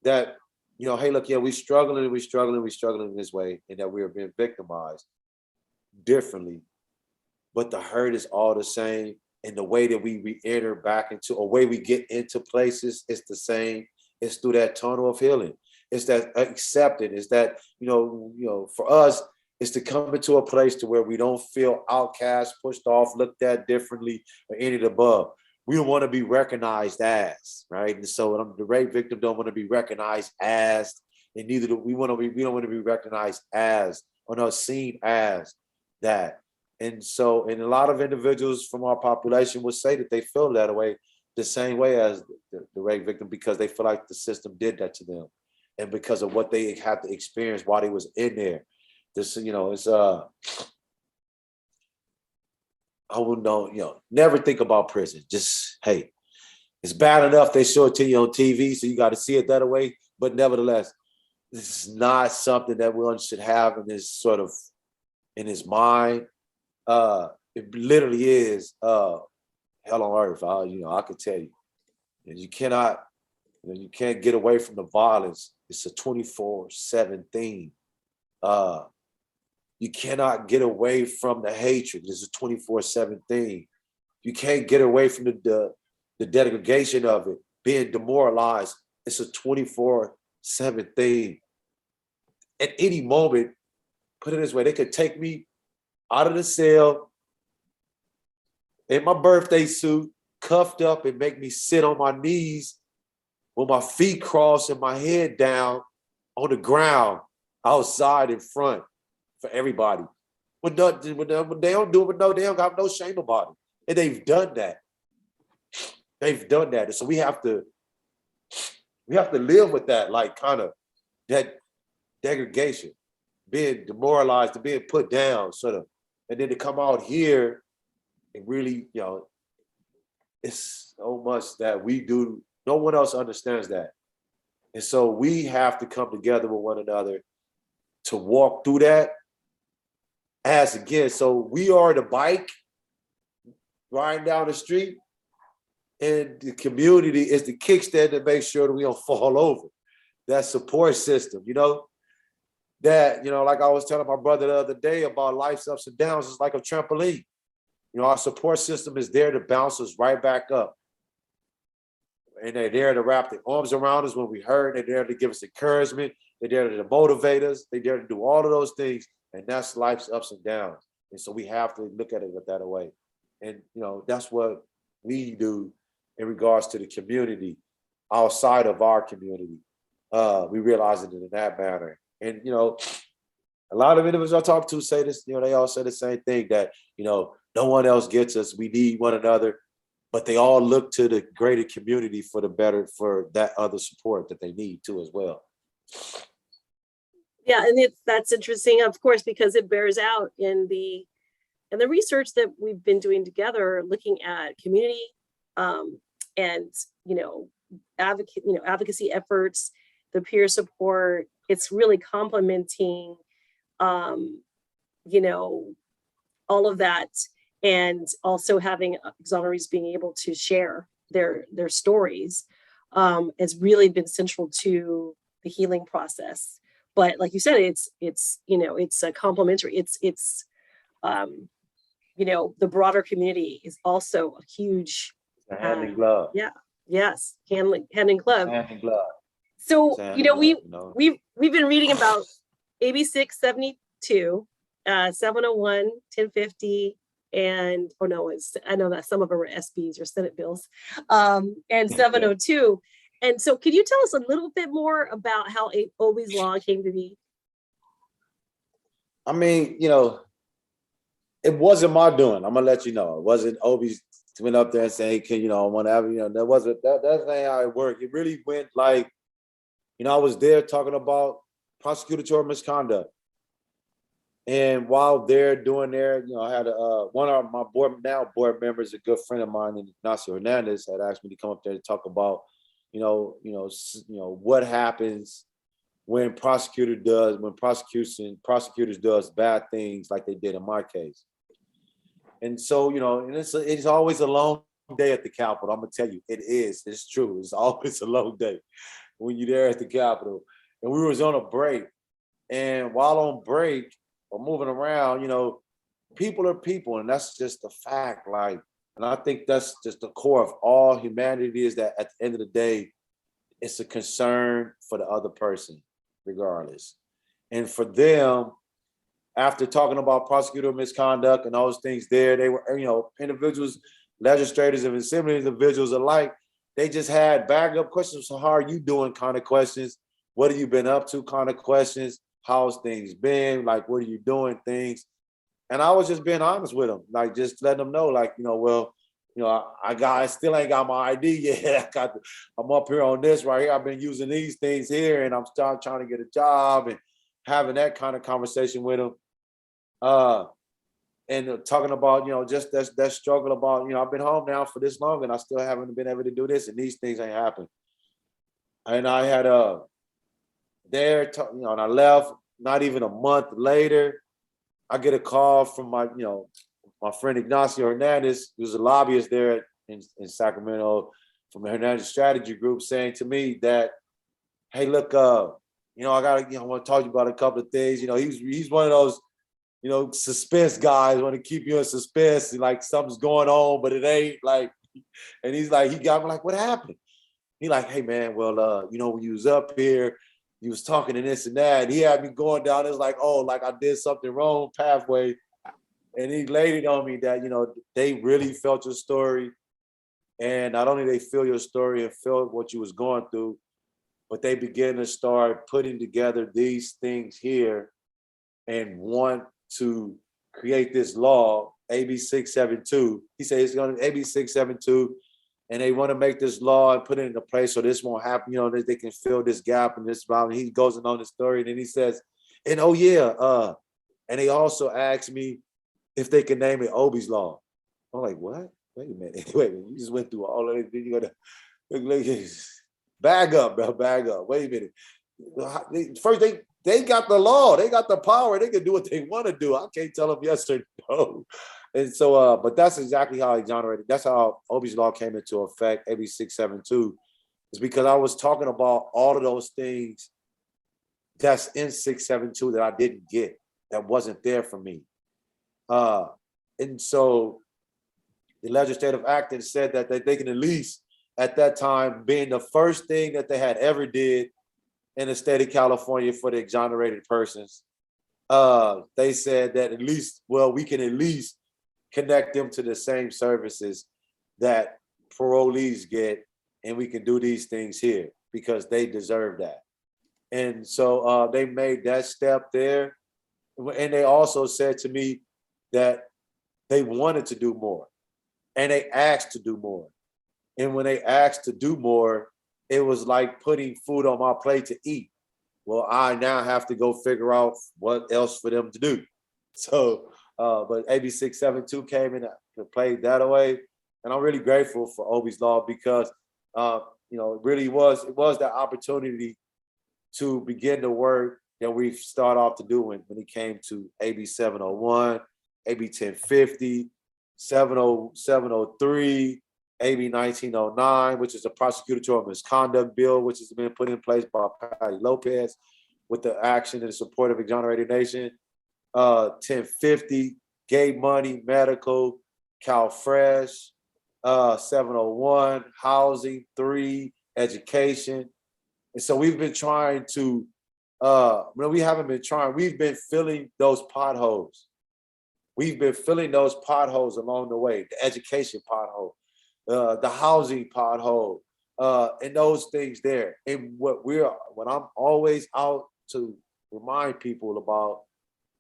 hey, look, yeah, we're struggling in this way, and that we're being victimized differently. But the hurt is all the same, and the way that we re-enter back into, or way we get into places, it's the same. It's through that tunnel of healing. It's that accepting. It's that, for us, it's to come into a place to where we don't feel outcast, pushed off, looked at differently, or any of the above. We don't want to be recognized as, right? And so the rape victim don't want to be recognized as, and neither do we want to be, we don't want to be recognized as, or not seen as that. And so, and a lot of individuals from our population would say that they feel that way, the same way as the rape victim, because they feel like the system did that to them, and because of what they had to experience while they was in there. This, it's I would know, never think about prison. Just, hey, it's bad enough they show it to you on TV, so you got to see it that way. But nevertheless, this is not something that one should have in his mind. It literally is hell on earth. I could tell you. And you cannot, you can't get away from the violence. It's a 24/7 thing. You cannot get away from the hatred. It's a 24/7 thing. You can't get away from the degradation of it, being demoralized. It's a 24/7 thing. At any moment, put it this way, they could take me out of the cell in my birthday suit, cuffed up, and make me sit on my knees with my feet crossed and my head down on the ground outside in front for everybody. But they don't do it, but no, they don't have no shame about it. And they've done that. They've done that. And so we have to live with that, like kind of that degradation, being demoralized, and being put down, sort of. And then to come out here and really, it's so much that we do. No one else understands that. And so we have to come together with one another to walk through that. As again, so we are the bike riding down the street, and the community is the kickstand to make sure that we don't fall over. That support system, that, like I was telling my brother the other day about life's ups and downs, it's like a trampoline. Our support system is there to bounce us right back up. And they're there to wrap their arms around us when we hurt. They're there to give us encouragement. They're there to motivate us. They're there to do all of those things. And that's life's ups and downs. And so we have to look at it that way. And, that's what we do in regards to the community outside of our community. We realize it in that manner. And, a lot of individuals I talk to say this, they all say the same thing, that, no one else gets us. We need one another, but they all look to the greater community for that other support that they need too as well. Yeah, and that's interesting, of course, because it bears out in the research that we've been doing together, looking at community and advocacy efforts, the peer support. It's really complementing all of that, and also having exonerees being able to share their stories has really been central to the healing process. But like you said, it's a complementary. It's the broader community is also a huge hand in glove. Yeah. Yes. Hand in glove. Hand in glove. So we've been reading about AB 672, 701, 1050, and I know that some of them are SBs or Senate bills, and 702. And so, could you tell us a little bit more about how Obie's law came to be? I mean, it wasn't my doing. I'm gonna let you know. It wasn't Obie's went up there and saying, "Can whatever." That wasn't that. That's not how it worked. It really went like, I was there talking about prosecutorial misconduct, and while they're doing there, I had one of my board members, a good friend of mine, Ignacio Hernandez, had asked me to come up there to talk about, what happens when prosecutors does bad things like they did in my case. And so, and it's always a long day at the Capitol. I'm gonna tell you, it is. It's true. It's always a long day when you're there at the Capitol. And we was on a break, and while on break or moving around, people are people, and that's just a fact. Like, and I think that's just the core of all humanity, is that at the end of the day, it's a concern for the other person, regardless. And for them, after talking about prosecutor misconduct and those things there, they were, individuals, legislators and assembly individuals alike, they just had bag up questions. So how are you doing kind of questions? What have you been up to kind of questions? How's things been? Like, what are you doing things? And I was just being honest with them, like just letting them know, like, I still ain't got my ID yet. I'm up here on this right here. I've been using these things here, and I'm still trying to get a job and having that kind of conversation with them. And talking about, just that struggle about, I've been home now for this long and I still haven't been able to do this, and these things ain't happened. And I had and I left. Not even a month later, I get a call from my friend Ignacio Hernandez, who's a lobbyist there in Sacramento from the Hernandez Strategy Group, saying to me that, hey, look, I want to talk to you about a couple of things. He's one of those, suspense guys, want to keep you in suspense, like something's going on, but it ain't like, and he's like, he got me like, what happened? He like, hey man, well, when you was up here, you was talking and this and that. And he had me going down. It's like, oh, like I did something wrong pathway. And he laid it on me that, they really felt your story. And not only they feel your story and felt what you was going through, but they began to start putting together these things here and want to create this law, AB 672. He said it's going to AB 672, and they want to make this law and put it into place so this won't happen, that they can fill this gap and this problem. He goes on the story, and then he says, and oh yeah, and they also asked me if they can name it Obi's Law. I'm like, what? Wait a minute. Wait a minute. You just went through all of it. Then you got to bag up, bro. Bag up. Wait a minute. First, they got the law. They got the power. They can do what they want to do. I can't tell them yes or no. And so, but that's exactly how exonerated. That's how Obi's Law came into effect, AB 672. Is because I was talking about all of those things that's in 672 that I didn't get, that wasn't there for me. And so the legislative act that said that they can at least, at that time, being the first thing that they had ever did in the state of California for the exonerated persons, they said that at least, we can at least connect them to the same services that parolees get, and we can do these things here because they deserve that. And so they made that step there. And they also said to me that they wanted to do more, and they asked to do more. And when they asked to do more, it was like putting food on my plate to eat. Well, I now have to go figure out what else for them to do. So, but AB 672 came in and played that away. And I'm really grateful for Obi's Law because, it really was that opportunity to begin the work that we start off to do when it came to AB 701, AB 1050, 703, AB 1909, which is a prosecutorial misconduct bill, which has been put in place by Patty Lopez with the action in support of exonerated nation. 1050, gay money, medical, CalFresh, 701, housing, 3, education. And so we've been trying to, we haven't been trying, we've been filling those potholes. We've been filling those potholes along the way, the education pothole, the housing pothole, and those things there. And what I'm always out to remind people about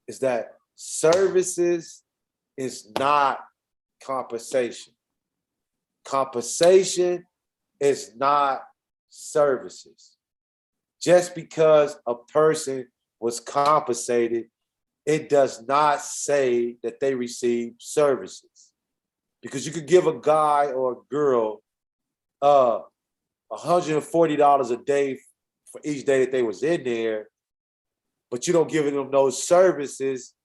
is that services is not compensation. Compensation is not services. Just because a person was compensated, it does not say that they receive services. Because you could give a guy or a girl $140 a day for each day that they was in there, but you don't give them those services,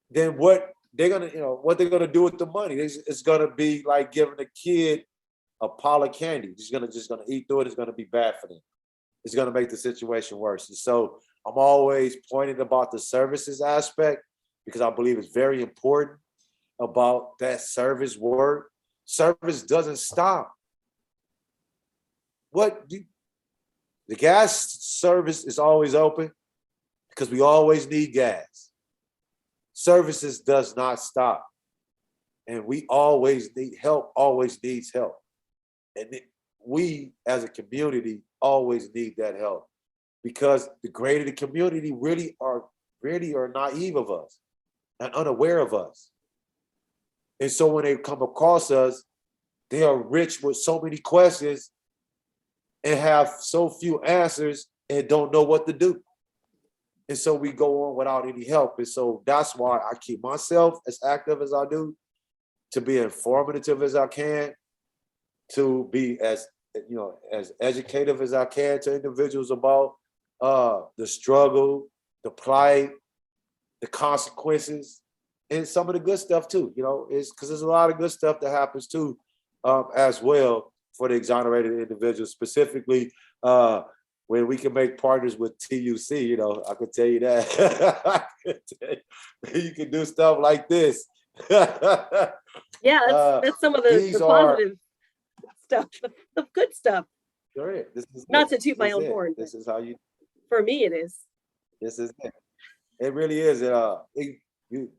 then what they're gonna do with the money? It's gonna be like giving a kid a pile of candy. Just gonna eat through it. It's gonna be bad for them. It's gonna make the situation worse. And so I'm always pointing about the services aspect because I believe it's very important about that service work. Service doesn't stop. The gas service is always open because we always need gas. Services does not stop. And we always need help, always needs help. And we as a community always need that help because the greater the community really are naive of us and unaware of us. And so when they come across us, they are rich with so many questions and have so few answers and don't know what to do. And so we go on without any help. And so that's why I keep myself as active as I do, to be informative as I can, to be as as educative as I can to individuals about the struggle, the plight, the consequences, and some of the good stuff too. It's because there's a lot of good stuff that happens too, as well for the exonerated individuals, specifically when we can make partners with TUC. I could tell you that. You can do stuff like this. Yeah, that's some of the positive stuff, the good stuff. This is not to toot my own horn. This is how you. For me, it is. This is it. It really is.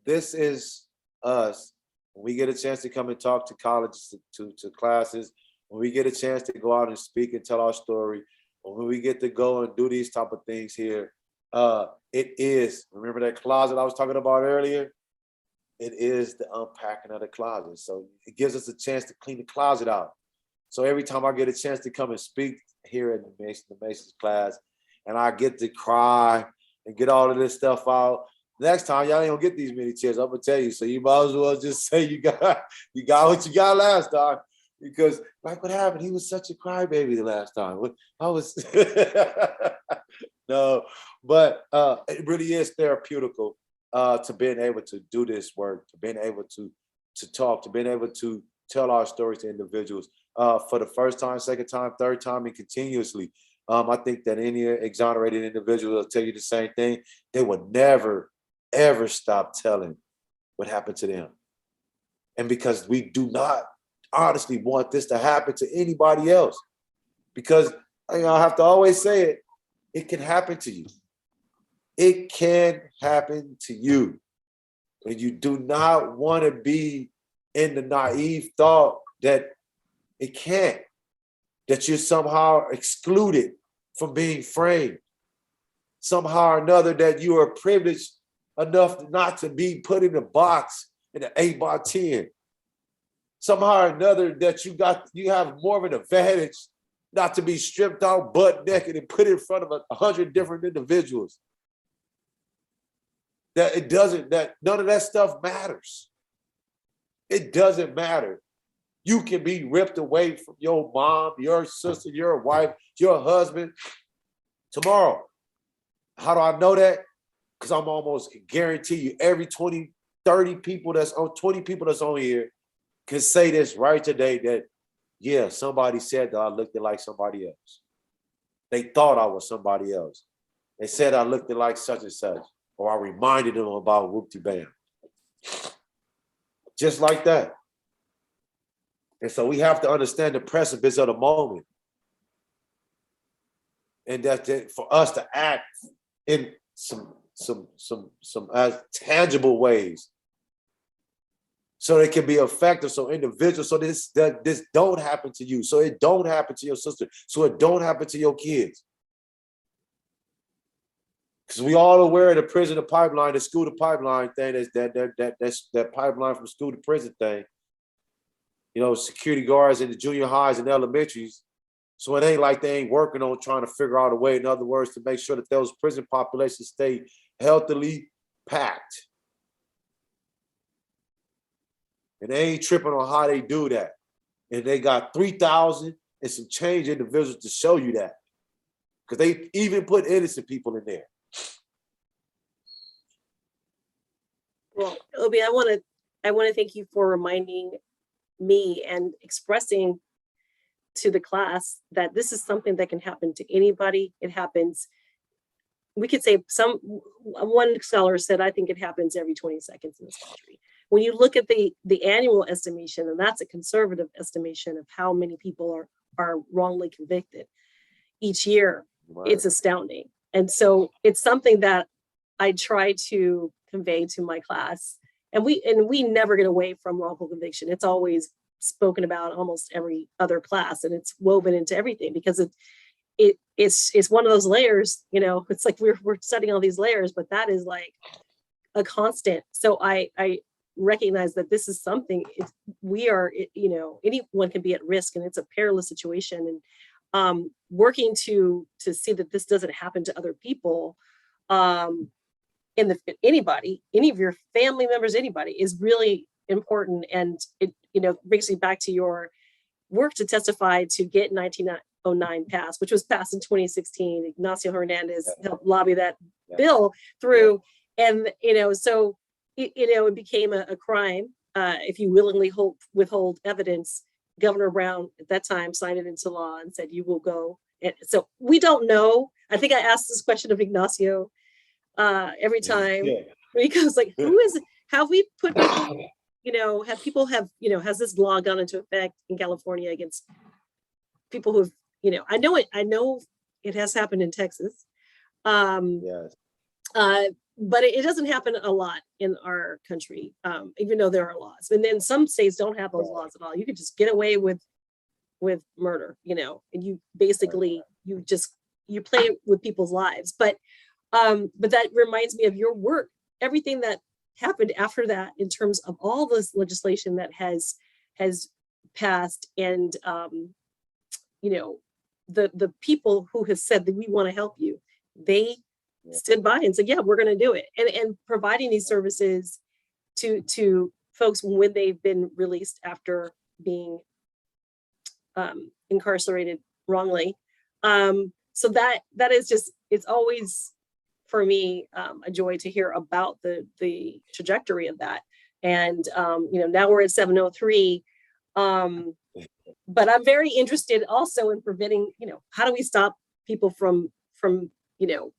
This is us. When we get a chance to come and talk to colleges, to classes, when we get a chance to go out and speak and tell our story, when we get to go and do these type of things here, it is. Remember that closet I was talking about earlier? It is the unpacking of the closet. So it gives us a chance to clean the closet out. So every time I get a chance to come and speak here in the Masons class, and I get to cry and get all of this stuff out, next time y'all ain't gonna get these many tears. I'm gonna tell you. So you might as well just say you got what you got last time, because like what happened, he was such a crybaby the last time. I was no, but it really is therapeutical. To being able to do this work, to being able to talk, to being able to tell our stories to individuals for the first time, second time, third time, and continuously. I think that any exonerated individual will tell you the same thing. They will never, ever stop telling what happened to them. And because we do not honestly want this to happen to anybody else, because I have to always say it can happen to you. It can happen to you. And you do not want to be in the naive thought that it can't, that you're somehow excluded from being framed. Somehow or another that you are privileged enough not to be put in a box in an 8x10. Somehow or another that you have more of an advantage not to be stripped out butt naked and put in front of 100 different individuals. That none of that stuff matters. It doesn't matter. You can be ripped away from your mom, your sister, your wife, your husband tomorrow. How do I know that? Because I'm almost guarantee you every 20, 30 people that's on 20 people that's on here can say this right today that, yeah, somebody said that I looked like somebody else. They thought I was somebody else. They said I looked like such and such. Or I reminded them about whoop-de-bam. Just like that. And so we have to understand the precipice of the moment. And that for us to act in some tangible ways so it can be effective, so individuals, so this don't happen to you, so it don't happen to your sister, so it don't happen to your kids. Because we all aware of the prison to pipeline, the school to pipeline thing, that's that pipeline from school to prison thing. Security guards in the junior highs and elementaries. So it ain't like they ain't working on trying to figure out a way, in other words, to make sure that those prison populations stay healthily packed. And they ain't tripping on how they do that. And they got 3,000 and some change individuals to show you that. Because they even put innocent people in there. Well, Obi, I want to thank you for reminding me and expressing to the class that this is something that can happen to anybody. It happens. We could say one scholar said, I think it happens every 20 seconds in this country. When you look at the annual estimation, and that's a conservative estimation of how many people are wrongly convicted each year, it's astounding. And so it's something that I try to convey to my class. And we never get away from wrongful conviction. It's always spoken about almost every other class, and it's woven into everything because it's one of those layers, you know. It's like we're studying all these layers, but that is like a constant. So I recognize that this is something we are, you know, anyone can be at risk, and it's a perilous situation. And working to see that this doesn't happen to other people, anybody, any of your family members, anybody, is really important. And it, you know, brings me back to your work to testify to get 1909 passed, which was passed in 2016. Ignacio Hernandez helped lobby that bill through. And, you know, so, you know, it became a crime if you willingly withhold evidence. Governor Brown at that time signed it into law and said, you will go. And so we don't know. I think I asked this question of Ignacio every time, because like, have we put people, you know, has this law gone into effect in California against people who've, you know, I know it has happened in Texas. But it doesn't happen a lot in our country, even though there are laws. And then some states don't have those laws at all. You could just get away with murder, you know, and you basically, you play with people's lives. But that reminds me of your work, everything that happened after that in terms of all this legislation that has passed, and you know, the people who have said that we want to help you, they stood by and said, yeah, we're going to do it. And providing these services to folks when they've been released after being incarcerated wrongly. So that is just, it's always for me a joy to hear about the trajectory of that. And you know, now we're at 703. But I'm very interested also in preventing, you know, how do we stop people from you know,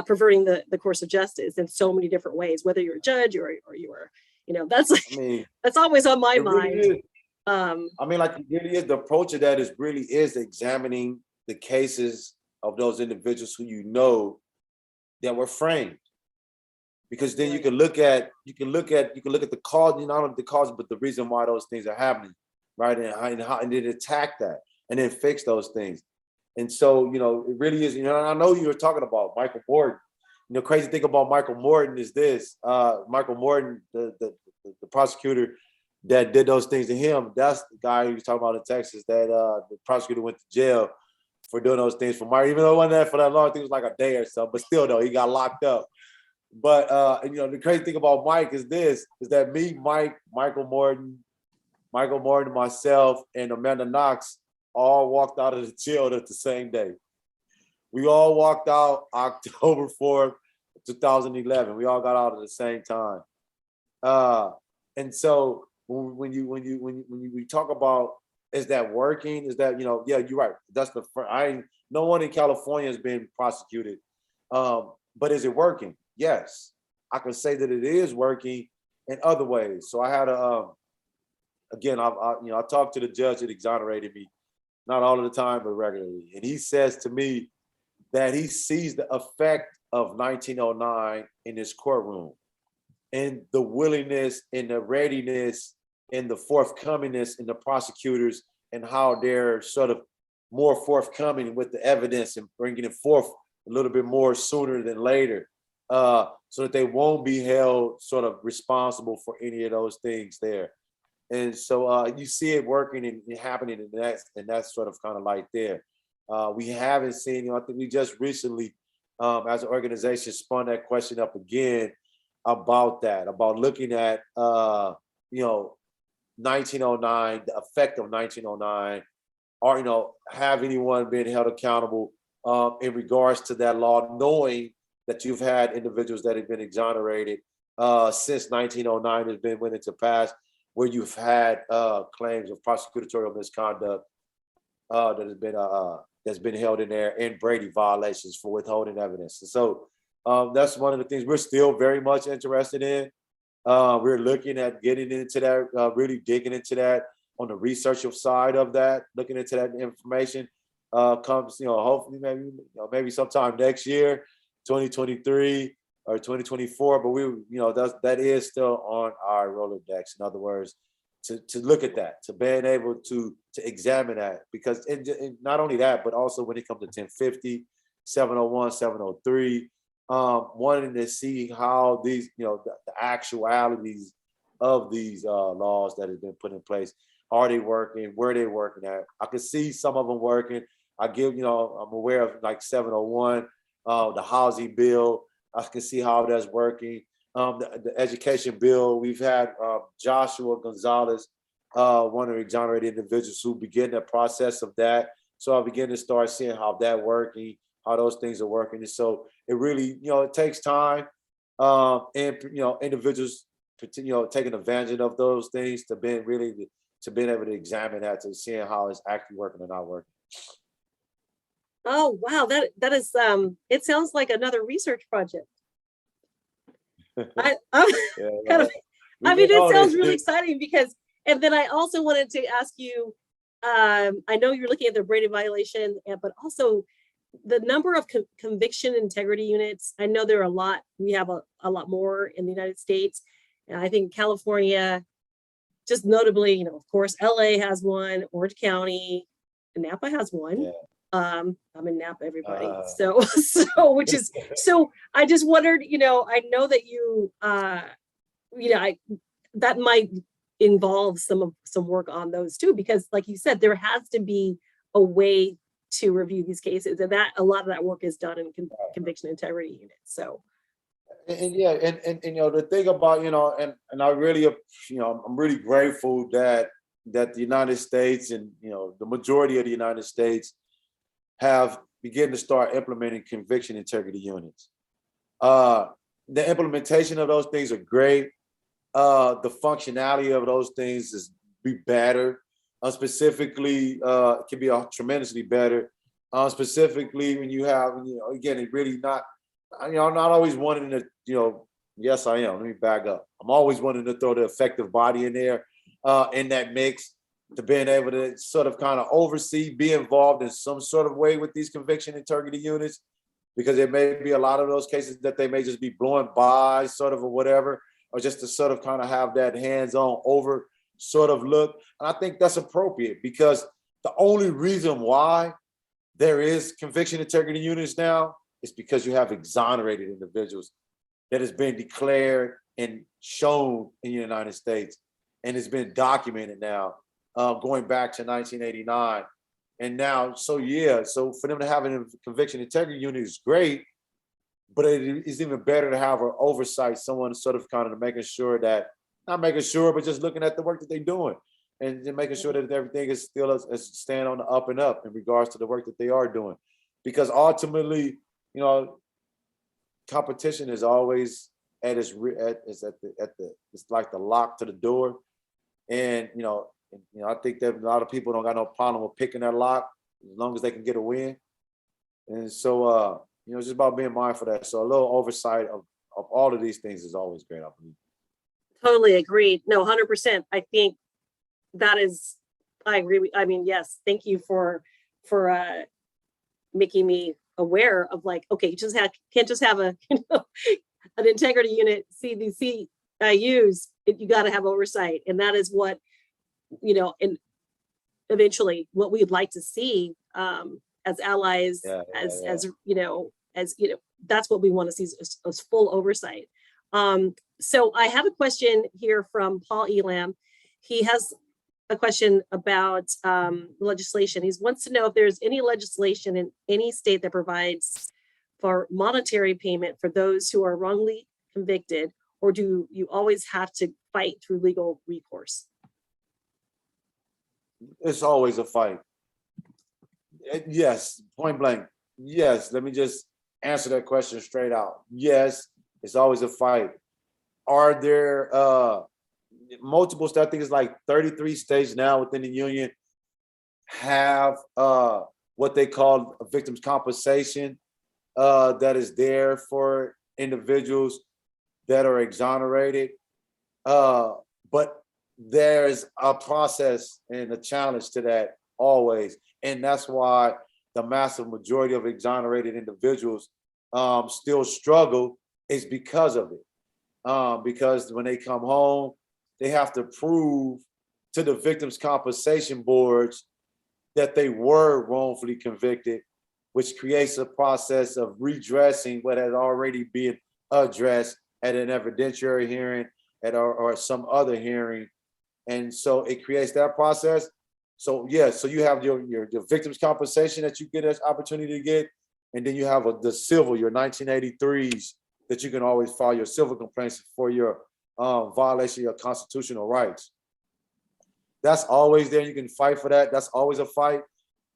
perverting the course of justice in so many different ways, whether you're a judge or you're, you know, that's like, I mean, that's always on my mind. Really I mean, like, it really is, the approach of that really is examining the cases of those individuals who, you know, that were framed, because then you can look at the cause, you know, not only the cause, but the reason why those things are happening, right? And then attack that and then fix those things. And so, you know, it really is, you know, I know you were talking about Michael Morton. You know, crazy thing about Michael Morton is this, Michael Morton, the prosecutor that did those things to him, that's the guy he was talking about in Texas, that the prosecutor went to jail for doing those things for Mike, even though it wasn't there for that long. I think it was like a day or so, but still though, he got locked up. But, you know, the crazy thing about Mike is that me, Michael Morton, myself, and Amanda Knox all walked out of the jail at the same day. We all walked out October 4th, 2011. We all got out at the same time. And so when we talk about, is that working? Is that, you know, yeah, you're right. That's no one in California has been prosecuted. But is it working? Yes. I can say that it is working in other ways. So I had again, I talked to the judge that exonerated me, not all of the time, but regularly. And he says to me that he sees the effect of 1909 in his courtroom, and the willingness and the readiness and the forthcomingness in the prosecutors, and how they're sort of more forthcoming with the evidence and bringing it forth a little bit more sooner than later, so that they won't be held sort of responsible for any of those things there. And so you see it working and happening, and that's sort of kind of like there. We haven't seen, you know, I think we just recently, as an organization, spun that question up again about looking at, you know, 1909, the effect of 1909, or, you know, have anyone been held accountable in regards to that law, knowing that you've had individuals that have been exonerated since 1909 has been went into pass, where you've had claims of prosecutorial misconduct that's been held in there, and Brady violations for withholding evidence. And so that's one of the things we're still very much interested in. We're looking at getting into that, really digging into that on the research side of that, looking into that information. comes, hopefully maybe sometime next year, 2023 or 2024. But that is still on our Rolodex. In other words, to look at that, to being able to examine that, because and not only that, but also when it comes to 1050, 701, 703, wanting to see how these, the actualities of these laws that have been put in place. Are they working? Where are they working at? I can see some of them working. I'm aware of like 701, the housing bill. I can see how that's working. The education bill, we've had Joshua Gonzalez, one of the exonerated individuals who began the process of that. So I begin to start seeing how that working, how those things are working. And so it really, it takes time, and individuals, taking advantage of those things to being able to examine that, to seeing how it's actually working or not working. Oh, wow. That is, it sounds like another research project. I'm Yeah, kind of, we I mean, did all it sounds this. really exciting because, and then I also wanted to ask you, I know you're looking at the Brady violation, but also the number of conviction integrity units. I know there are a lot. We have a lot more in the United States. And I think California, just notably, of course, LA has one, Orange County, Napa has one. Yeah. I'm in Napa, everybody. So I just wondered, I know that you, that might involve some work on those too, because like you said, there has to be a way to review these cases, and that a lot of that work is done in conviction integrity units. So. And the thing about, and I really, I'm really grateful that the United States and, the majority of the United States have begun to start implementing conviction integrity units. The implementation of those things are great. The functionality of those things is be better. Specifically, it can be tremendously better. Specifically when you have, again, it really not, I'm not always wanting to, yes, I am. Let me back up. I'm always wanting to throw the effective body in there, in that mix, to being able to sort of kind of oversee, be involved in some sort of way with these conviction integrity units, because there may be a lot of those cases that they may just be blowing by sort of or whatever, or just to sort of kind of have that hands-on over sort of look. And I think that's appropriate, because the only reason why there is conviction integrity units now is because you have exonerated individuals that has been declared and shown in the United States, and it's been documented now, going back to 1989. And now, so for them to have a conviction integrity unit is great, but it is even better to have an oversight, someone sort of kind of making sure that, not making sure, but just looking at the work that they're doing, and making sure that everything is still as staying on the up and up in regards to the work that they are doing. Because ultimately, competition is always it's like the lock to the door. And I think that a lot of people don't got no problem with picking that lock as long as they can get a win. And so it's just about being mindful of that. So a little oversight of all of these things is always great, I believe. Totally agreed. No, 100%. I think that is, I agree. I mean, yes, thank you for making me aware of, like, okay, you can't just have a an integrity unit CDC use. You got to have oversight, and that is what and eventually what we'd like to see as allies, as that's what we want to see is full oversight. So I have a question here from Paul Elam. He has a question about legislation. He wants to know if there's any legislation in any state that provides for monetary payment for those who are wrongly convicted, or do you always have to fight through legal recourse? It's always a fight. Yes, point blank. Yes, let me just answer that question straight out. Yes, it's always a fight. Are there multiple states? I think it's like 33 states now within the union have what they call a victims compensation that is there for individuals that are exonerated. But there's a process and a challenge to that always. And that's why the massive majority of exonerated individuals still struggle is because of it. Because when they come home, they have to prove to the victims' compensation boards that they were wrongfully convicted, which creates a process of redressing what had already been addressed at an evidentiary hearing or some other hearing. And so it creates that process. So yeah, so you have your victims' compensation that you get an opportunity to get, and then you have the civil, your 1983s that you can always file your civil complaints for your violation of your constitutional rights. That's always there. You can fight for that. That's always a fight.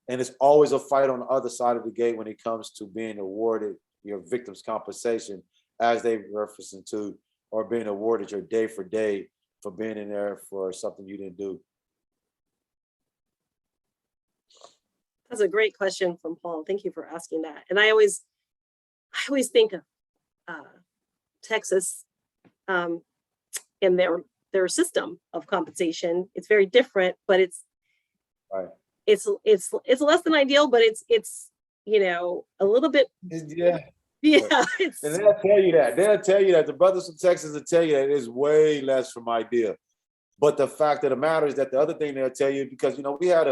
And it's always a fight on the other side of the gate when it comes to being awarded your victim's compensation, as they referencing to, or being awarded your day for day for being in there for something you didn't do. That's a great question from Paul. Thank you for asking that. And I always think of Texas and their system of compensation. It's very different, but it's right. It's less than ideal, but it's a little bit. Yeah. Yeah. And they'll tell you that. They'll tell you that. The brothers from Texas will tell you that it's way less from ideal. But the fact of the matter is that the other thing they'll tell you, because we had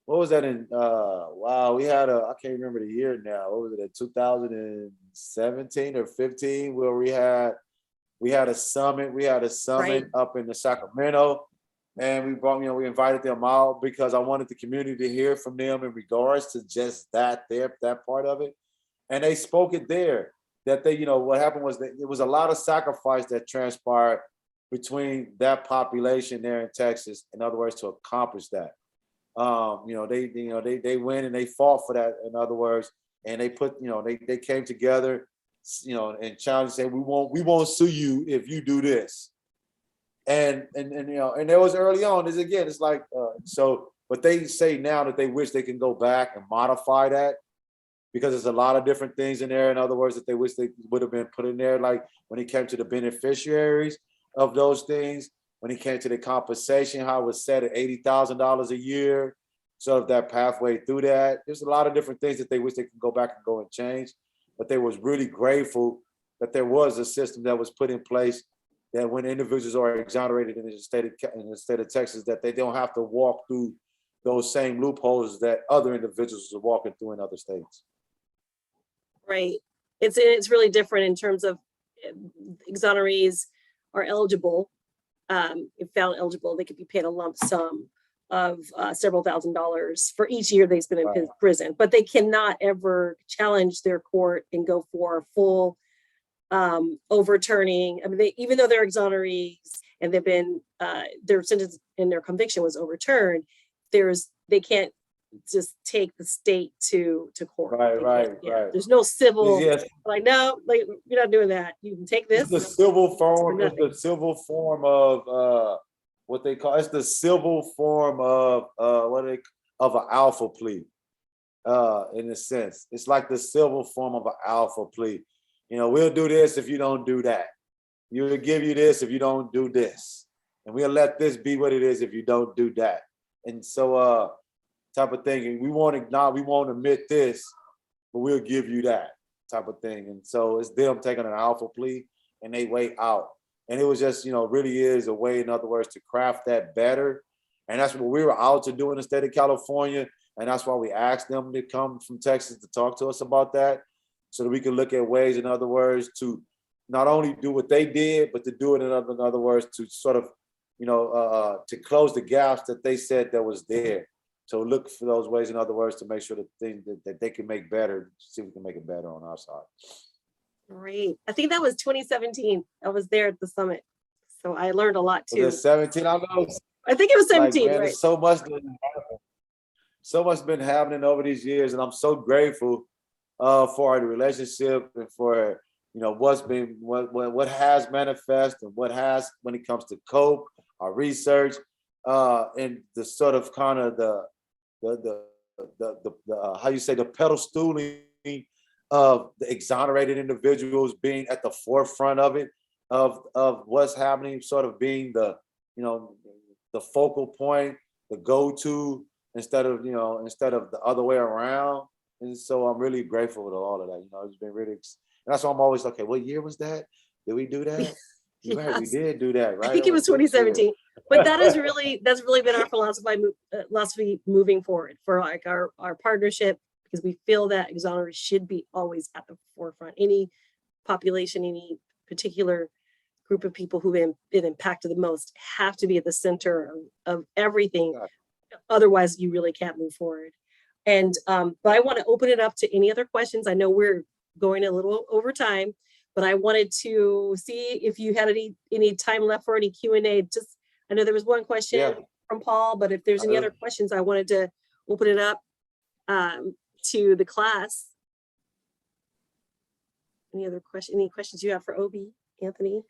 what was that in we had I can't remember the year now. What was it, in 2017 or 15, where we had a summit. We had a summit right. up in the Sacramento, and we invited them out because I wanted the community to hear from them in regards to just that part of it. And they spoke it there, that they, what happened was that it was a lot of sacrifice that transpired between that population there in Texas, in other words, to accomplish that. They went and they fought for that, in other words, and they put, they came together, and challenged, saying, we won't sue you if you do this. And there was early on, it's like, but they say now that they wish they can go back and modify that, because there's a lot of different things in there, in other words, that they wish they would have been put in there, like when it came to the beneficiaries of those things, when it came to the compensation, how it was set at $80,000 a year, sort of that pathway through that. There's a lot of different things that they wish they could go back and go and change, but they was really grateful that there was a system that was put in place that when individuals are exonerated in the state of Texas, that they don't have to walk through those same loopholes that other individuals are walking through in other states. Right. It's really different in terms of exonerees are eligible. If found eligible, they could be paid a lump sum of several $1,000s for each year they spend in prison, but they cannot ever challenge their court and go for full overturning. I mean, even though they're exonerees and they've been their sentence and their conviction was overturned, they can't just take the state to court. Right. There's no civil. Yes. Like, no, like, you're not doing that. You can take this. It's the civil form. It's the civil form of what they call. It's the civil form of of an alpha plea. In a sense, it's like the civil form of an alpha plea. We'll do this if you don't do that. We'll give you this if you don't do this, and we'll let this be what it is if you don't do that. And so, type of thing. And we won't admit this, but we'll give you that type of thing. And so it's them taking an alpha plea and they wait out. And it was just, really is a way, in other words, to craft that better. And that's what we were out to do in the state of California. And that's why we asked them to come from Texas to talk to us about that, so that we can look at ways, in other words, to not only do what they did, but to do it in other words, to sort of, to close the gaps that they said that was there. So look for those ways, in other words, to make sure that they can make better, see if we can make it better on our side. Great. I think that was 2017. I was there at the summit. So I learned a lot too. Was it 17? I know. I think it was 17, man, right? So much been happening over these years, and I'm so grateful for the relationship and for what has manifest and what has, when it comes to COPE, our research, and the sort of kind of the how you say, the pedestaling of the exonerated individuals being at the forefront of it, of what's happening, sort of being the focal point, the go-to, instead of the other way around. And so I'm really grateful to all of that. You know, it's been really, and that's why I'm always okay. What year was that? Did we do that? You're right. We Yes, did do that, I right? think That it was was next year. 2017. But that's really been our philosophy moving forward for like our partnership, because we feel that exonerate should be always at the forefront. Any population, any particular group of people who've been impacted the most have to be at the center of everything. Otherwise, you really can't move forward. And but I want to open it up to any other questions. I know we're going a little over time, but I wanted to see if you had any time left for any Q&A. Just, I know there was one question Yeah, from Paul, but if there's I any do. other questions, I wanted to open it up to the class. Any questions you have for Obi, Anthony?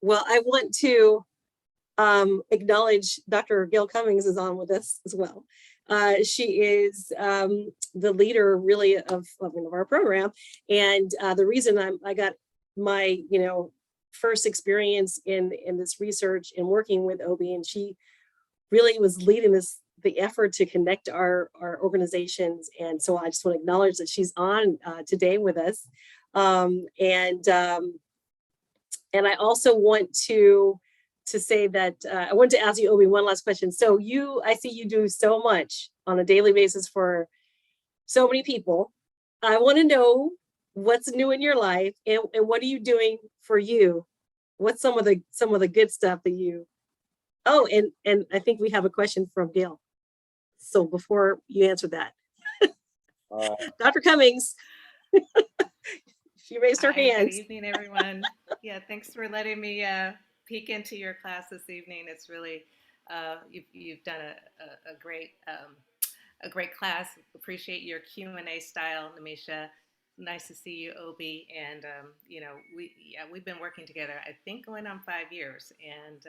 Well, I want to acknowledge Dr. Gail Cummings is on with us as well. She is the leader really of our program. And the reason I got my, first experience in this research and working with Obi, and she really was leading the effort to connect our organizations. And so I just want to acknowledge that she's on today with us. And I also want to say that I want to ask you, Obi, one last question. So I see you do so much on a daily basis for so many people. I want to know what's new in your life, and what are you doing for you? What's some of the good stuff that you? Oh, and I think we have a question from Gail. So before you answer that, Dr. Cummings, she raised her Hi, good hand. evening, everyone. Yeah, thanks for letting me peek into your class this evening. It's really you've done a great class. Appreciate your Q&A style, Namisha. Nice to see you, Obi. And we've been working together. I think going on 5 years, and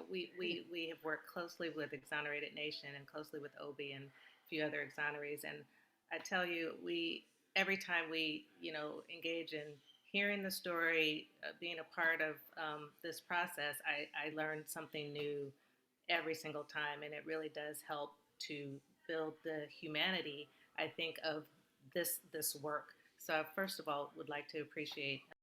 we have worked closely with Exonerated Nation and closely with Obi and a few other exonerees. And I tell you, every time we engage in hearing the story, being a part of this process, I learn something new every single time, and it really does help to build the humanity, I think, of this work. So I first of all would like to appreciate